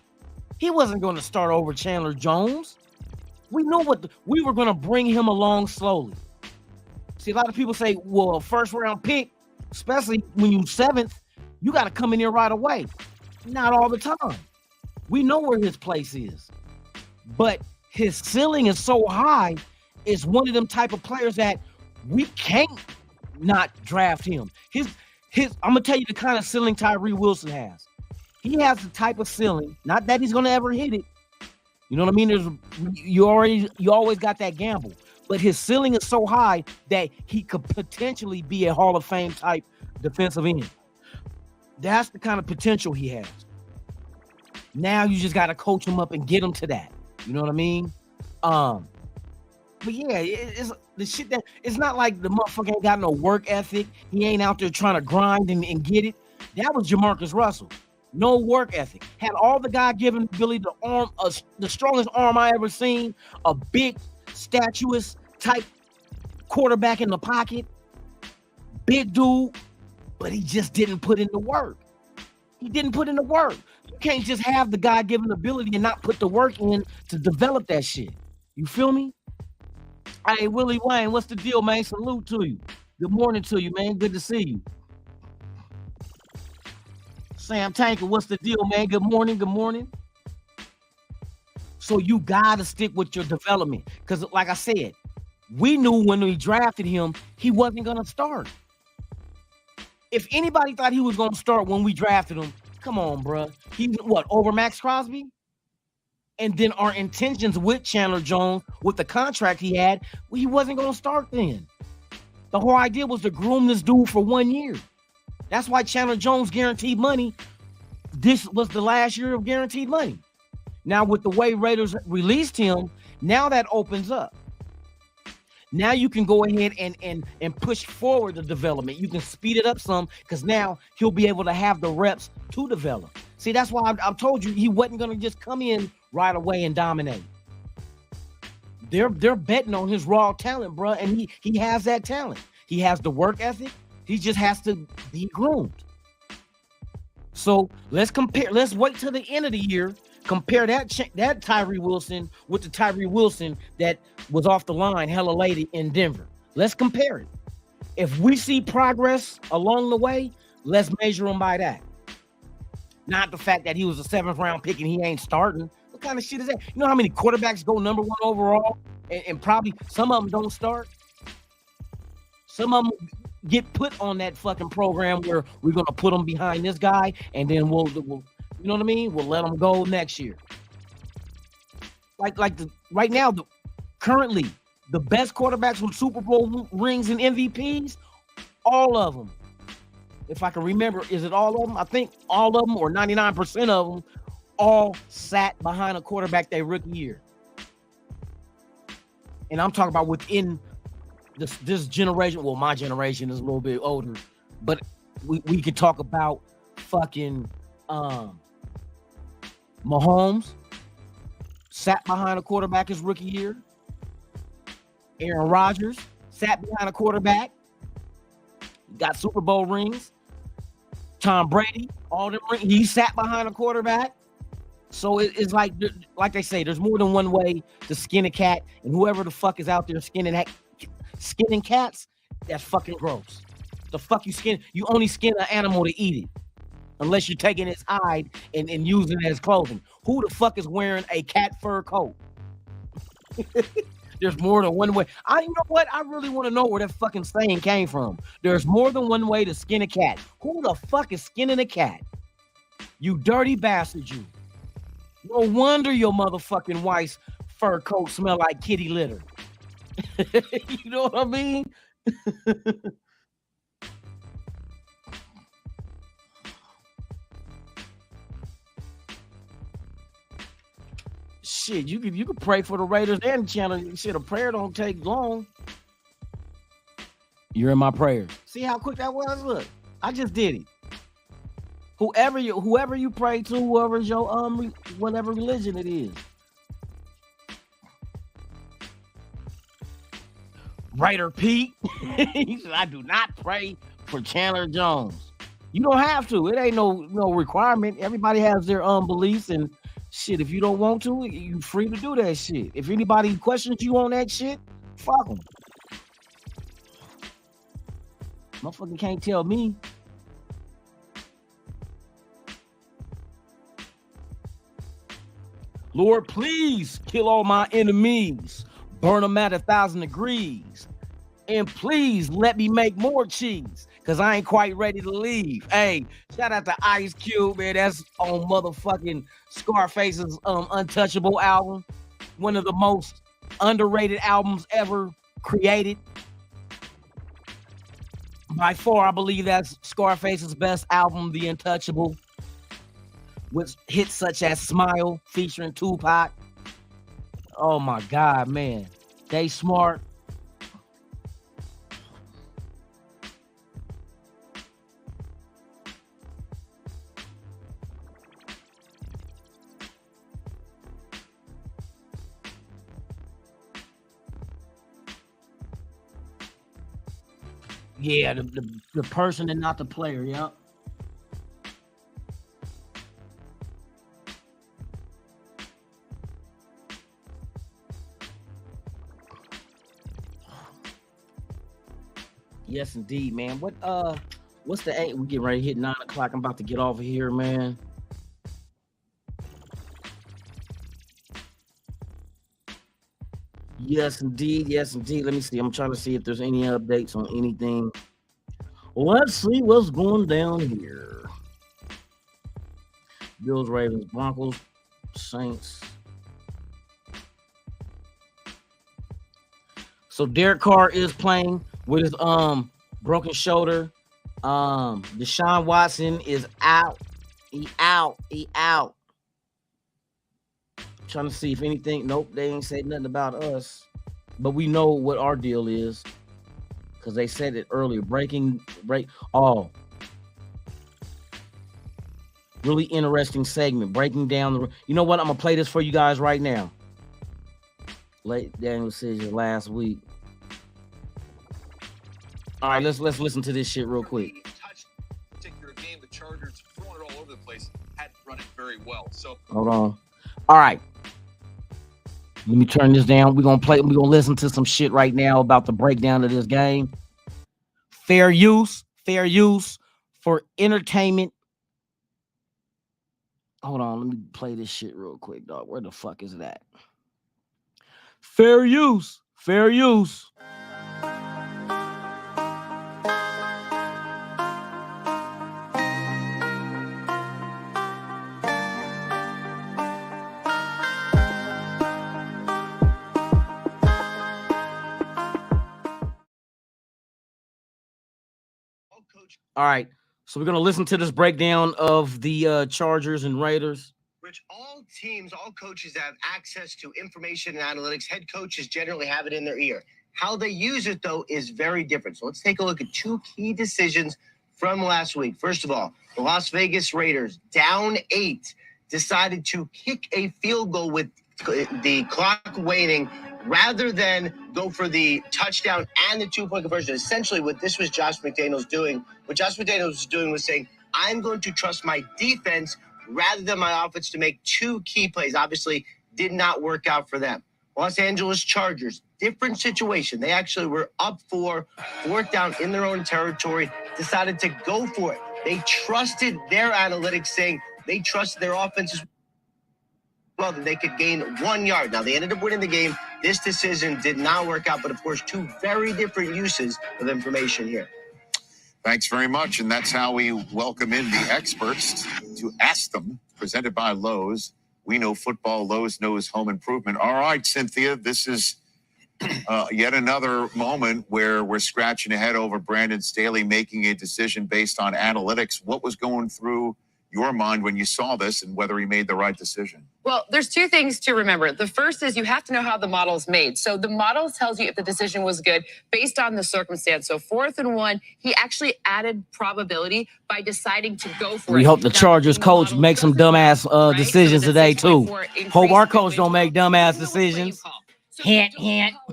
He wasn't going to start over Chandler Jones. We knew we were going to bring him along slowly. See, a lot of people say, well, a first round pick, especially when you're 7th, you got to come in here right away. Not all the time. We know where his place is. But his ceiling is so high, it's one of them type of players that we can't not draft him. I'm gonna tell you the kind of ceiling Tyree Wilson has. He has the type of ceiling, not that he's gonna ever hit it. You know what I mean? You always got that gamble, but his ceiling is so high that he could potentially be a Hall of Fame type defensive end. That's the kind of potential he has. Now you just got to coach him up and get him to that. You know what I mean? But yeah, it's the shit that it's not like the motherfucker ain't got no work ethic. He ain't out there trying to grind and get it. That was Jamarcus Russell. No work ethic. Had all the God-given ability to arm the strongest arm I ever seen. A big, statuous type quarterback in the pocket. Big dude, but he just didn't put in the work. He didn't put in the work. You can't just have the God-given ability and not put the work in to develop that shit. You feel me? Hey, Willie Wayne, what's the deal, man? Salute to you. Good morning to you, man. Good to see you. Sam Tanker, what's the deal, man? Good morning. Good morning. So you gotta stick with your development. Because like I said, we knew when we drafted him, he wasn't gonna start. If anybody thought he was gonna start when we drafted him, come on, bro. He's what, over Max Crosby? And then our intentions with Chandler Jones, with the contract he had, he wasn't gonna start then. The whole idea was to groom this dude for 1 year. That's why Chandler Jones guaranteed money. This was the last year of guaranteed money. Now, with the way Raiders released him, now that opens up. Now you can go ahead and push forward the development. You can speed it up some because now he'll be able to have the reps to develop. See, that's why I've told you he wasn't going to just come in right away and dominate. They're betting on his raw talent, bro, and he has that talent. He has the work ethic. He just has to be groomed. So let's compare. Let's wait till the end of the year. Compare that Tyree Wilson with the Tyree Wilson that was off the line hella late in Denver. Let's compare it. If we see progress along the way, let's measure him by that. Not the fact that he was a 7th round pick and he ain't starting. What kind of shit is that? You know how many quarterbacks go number 1 overall and probably some of them don't start? Some of them get put on that fucking program where we're going to put them behind this guy and then we'll you know what I mean? We'll let them go next year. Right now, currently, the best quarterbacks with Super Bowl rings and MVPs, all of them. If I can remember, is it all of them? I think all of them or 99% of them all sat behind a quarterback their rookie year. And I'm talking about within this generation. Well, my generation is a little bit older, but we could talk about fucking Mahomes sat behind a quarterback his rookie year. Aaron Rodgers sat behind a quarterback, got Super Bowl rings. Tom Brady, all them rings, he sat behind a quarterback. So it's like they say, there's more than one way to skin a cat, and whoever the fuck is out there skinning cats, that's fucking gross. The fuck you skin? You only skin an animal to eat it. Unless you're taking its hide and using it as clothing. Who the fuck is wearing a cat fur coat? There's more than one way. You know what? I really want to know where that fucking saying came from. There's more than one way to skin a cat. Who the fuck is skinning a cat? You dirty bastard, you. No wonder your motherfucking wife's fur coat smell like kitty litter. You know what I mean? Shit, you could pray for the Raiders and the Chandler. Shit, a prayer don't take long. You're in my prayers. See how quick that was? Look, I just did it. Whoever you pray to, whoever's your whatever religion it is. Raider Pete. He said, I do not pray for Chandler Jones. You don't have to. It ain't no requirement. Everybody has their beliefs, and shit, if you don't want to, you free to do that shit. If anybody questions you on that shit, fuck them. Motherfucker can't tell me. Lord, please kill all my enemies. Burn them at 1,000 degrees. And please let me make more cheese, because I ain't quite ready to leave. Hey, shout out to Ice Cube, man. That's on motherfucking Scarface's Untouchable album. One of the most underrated albums ever created. By far, I believe that's Scarface's best album, The Untouchable, with hits such as Smile featuring Tupac. Oh my God, man. They smart. Yeah, the person and not the player, yeah. Yes, indeed, man. What's the 8? We getting ready to hit 9 o'clock. I'm about to get off of here, man. Yes, indeed. Yes, indeed. Let me see. I'm trying to see if there's any updates on anything. Let's see what's going down here. Bills, Ravens, Broncos, Saints. So Derek Carr is playing with his broken shoulder. Deshaun Watson is out. He out. Trying to see if anything. Nope, they ain't said nothing about us. But we know what our deal is. Because they said it earlier. Oh. Really interesting segment. Breaking down the. You know what? I'm gonna play this for you guys right now. Late Daniel decision last week. All right, let's listen to this shit real quick. Particular game, the Chargers throwing it all over the place, had run it very well. So hold on. All right. Let me turn this down. We're gonna listen to some shit right now about the breakdown of this game. Fair use for entertainment. Hold on, let me play this shit real quick, dog. Where the fuck is that? Fair use. All right, so we're going to listen to this breakdown of the Chargers and Raiders. Rich, all teams, all coaches have access to information and analytics. Head coaches generally have it in their ear. How they use it, though, is very different. So let's take a look at 2 key decisions from last week. First of all, the Las Vegas Raiders, down 8, decided to kick a field goal with the clock waning rather than go for the touchdown and the 2-point conversion. Essentially, what this was Josh McDaniels doing, what Josh McDaniels was doing was saying, I'm going to trust my defense rather than my offense to make 2 key plays. Obviously, did not work out for them. Los Angeles Chargers, different situation. They actually were up for 4th down in their own territory, decided to go for it. They trusted their analytics, saying they trusted their offenses well that they could gain 1 yard. Now, they ended up winning the game. This decision did not work out, but of course, 2 very different uses of information here. Thanks very much. And that's how we welcome in the experts to ask them, presented by Lowe's. We know football, Lowe's knows home improvement. All right, Cynthia, this is yet another moment where we're scratching our head over Brandon Staley making a decision based on analytics. What was going through your mind when you saw this and whether he made the right decision? Well, there's 2 things to remember. The first is you have to know how the model's made. So the model tells you if the decision was good based on the circumstance. So 4th and 1, he actually added probability by deciding to go for it. We hope the Chargers coach makes some dumbass decisions today too. Hope our coach don't make dumbass decisions. Hint.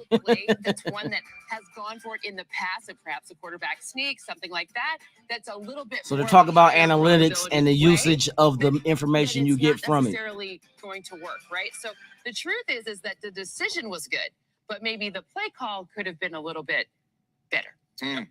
That's one that has gone for it in the past, and perhaps a quarterback sneak, something like that. That's a little bit. So to talk about analytics and the usage of the information you get from it. Necessarily going to work, right? So the truth is that the decision was good, but maybe the play call could have been a little bit better.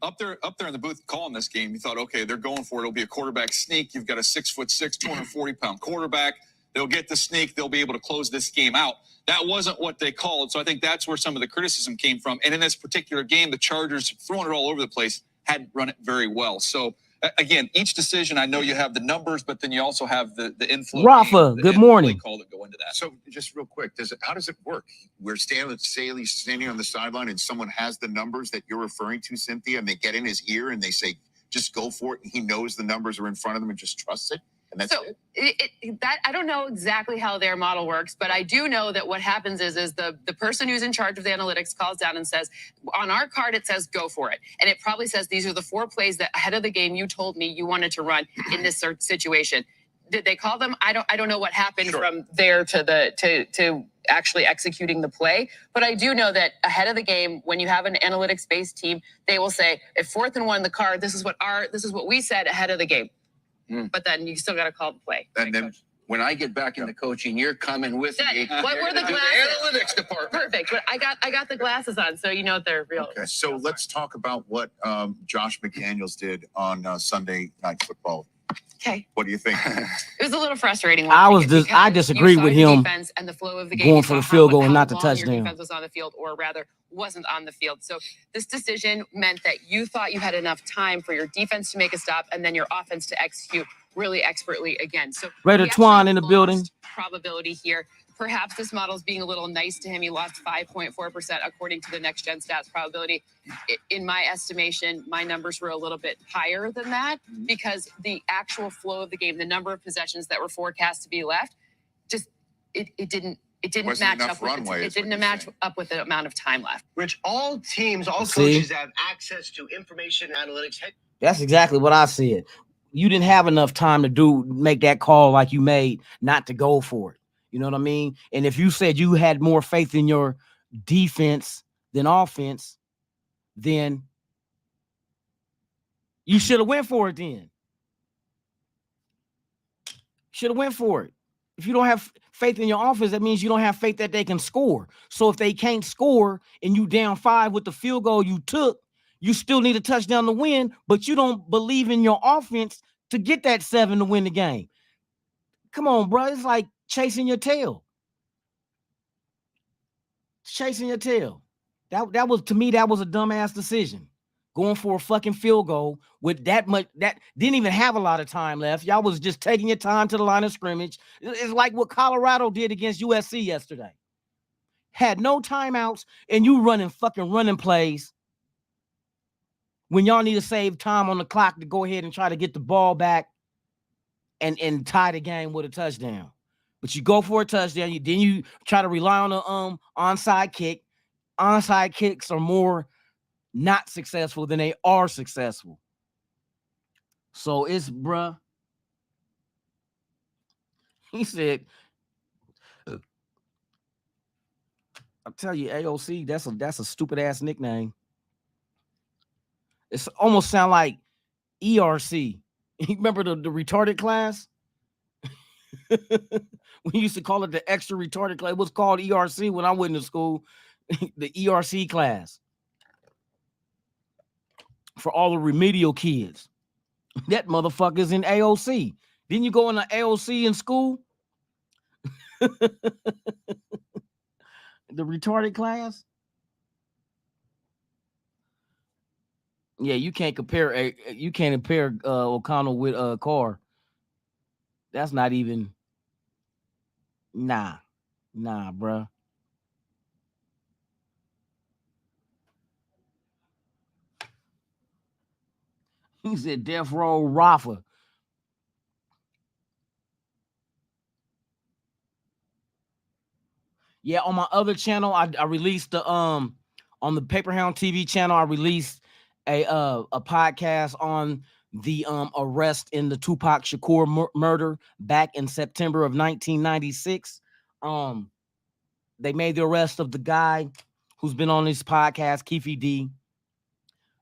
Up there in the booth calling this game, you thought, okay, they're going for it. It'll be a quarterback sneak. You've got a 6'6", 240-pound quarterback. They'll get the sneak. They'll be able to close this game out. That wasn't what they called. So I think that's where some of the criticism came from. And in this particular game, the Chargers, throwing it all over the place, hadn't run it very well. So, again, each decision, I know you have the numbers, but then you also have the influence. Rafa, good morning. Call that go into that. So just real quick, how does it work? Where Staley's standing on the sideline and someone has the numbers that you're referring to, Cynthia, and they get in his ear and they say, just go for it. And he knows the numbers are in front of them and just trusts it. And that's that I don't know exactly how their model works, but I do know that what happens is the person who's in charge of the analytics calls down and says, on our card, it says go for it. And it probably says, these are the 4 plays that ahead of the game you told me you wanted to run in this situation. Did they call them? I don't know what happened from there to actually executing the play. But I do know that ahead of the game, when you have an analytics-based team, they will say, if 4th and 1 the card, this is what we said ahead of the game. But then you still got to call the play. And then when I get back into coaching, you're coming with me. What were the to glasses? the analytics department. Perfect. But I got the glasses on, so you know they're real. Okay, so let's talk about what Josh McDaniels did on Sunday Night Football. Okay. What do you think? It was a little frustrating. I disagree with him defense and the flow of the game. going for the field goal and not the Your touchdown. defense was on the field, or rather, wasn't on the field. So this decision meant that you thought you had enough time for your defense to make a stop, and then your offense to execute really expertly again. So Raider Twan in the building. Probability here. Perhaps this model is being a little nice to him. He lost 5.4% according to the next gen stats probability. In my estimation, my numbers were a little bit higher than that because the actual flow of the game, the number of possessions that were forecast to be left, just it didn't match up with the amount of time left. Rich, all teams, all coaches have access to information analytics. That's exactly what I said. You didn't have enough time to make that call like you made not to go for it. You know what I mean? And if you said you had more faith in your defense than offense, then you should have went for it then. Should have went for it. If you don't have faith in your offense, that means you don't have faith that they can score. So if they can't score and you down 5 with the field goal you took, you still need a touchdown to win, but you don't believe in your offense to get that 7 to win the game. Come on, bro. It's like chasing your tail. Chasing your tail. That was, to me, that was a dumbass decision. Going for a fucking field goal with that much, that didn't even have a lot of time left. Y'all was just taking your time to the line of scrimmage. It's like what Colorado did against USC yesterday. Had no timeouts, and you running plays when y'all need to save time on the clock to go ahead and try to get the ball back and tie the game with a touchdown. But you go for a touchdown, then you try to rely on the onside kick. Onside kicks are more not successful than they are successful. So it's, bruh. He said, I'll tell you, AOC, that's a stupid ass nickname. It's almost sound like ERC. You remember the retarded class? We used to call it the extra retarded class. It was called ERC when I went to school. The ERC class. For all the remedial kids. That motherfucker's in AOC. Didn't you go in the AOC in school? The retarded class? Yeah, you can't compare O'Connell with Carr. That's not even. Nah, bruh. He said Death Row Rafa. Yeah, on my other channel, I released the on the Paper Hound TV channel, I released a podcast on the arrest in the Tupac Shakur murder back in September of 1996. They made the arrest of the guy who's been on this podcast, Keefe D.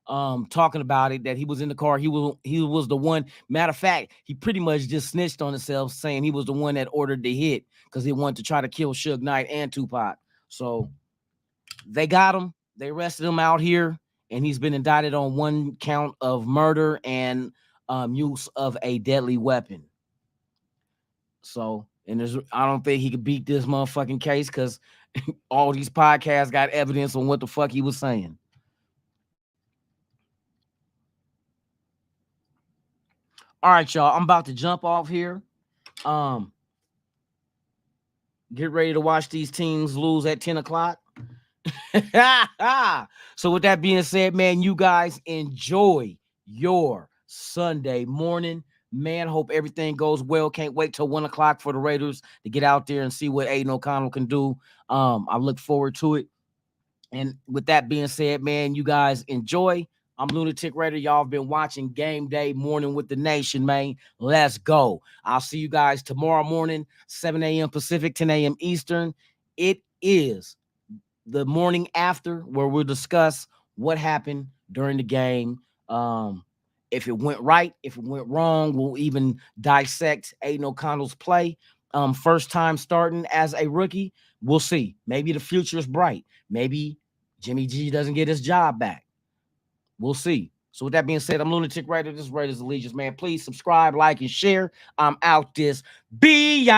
Talking about it, that he was in the car. He was the one. Matter of fact, he pretty much just snitched on himself, saying he was the one that ordered the hit because he wanted to try to kill Suge Knight and Tupac. So they got him. They arrested him out here, and he's been indicted on 1 count of murder and use of a deadly weapon. So, and I don't think he could beat this motherfucking case because all these podcasts got evidence on what the fuck he was saying. All right, y'all. I'm about to jump off here. Get ready to watch these teams lose at 10 o'clock. So with that being said, man, you guys enjoy your Sunday morning. Man, hope everything goes well. Can't wait till 1 o'clock for the Raiders to get out there and see what Aiden O'Connell can do. I look forward to it. And with that being said, man, you guys enjoy. I'm Lunatic Raider. Y'all have been watching Game Day Morning with the Nation, man. Let's go. I'll see you guys tomorrow morning, 7 a.m. Pacific, 10 a.m. Eastern. It is the morning after, where we'll discuss what happened during the game. If it went right, if it went wrong, we'll even dissect Aiden O'Connell's play. First time starting as a rookie. We'll see. Maybe the future is bright. Maybe Jimmy G doesn't get his job back. We'll see. So with that being said, I'm Lunatic Raider. This is Raiders Allegiance, man. Please subscribe, like, and share. I'm out this bitch.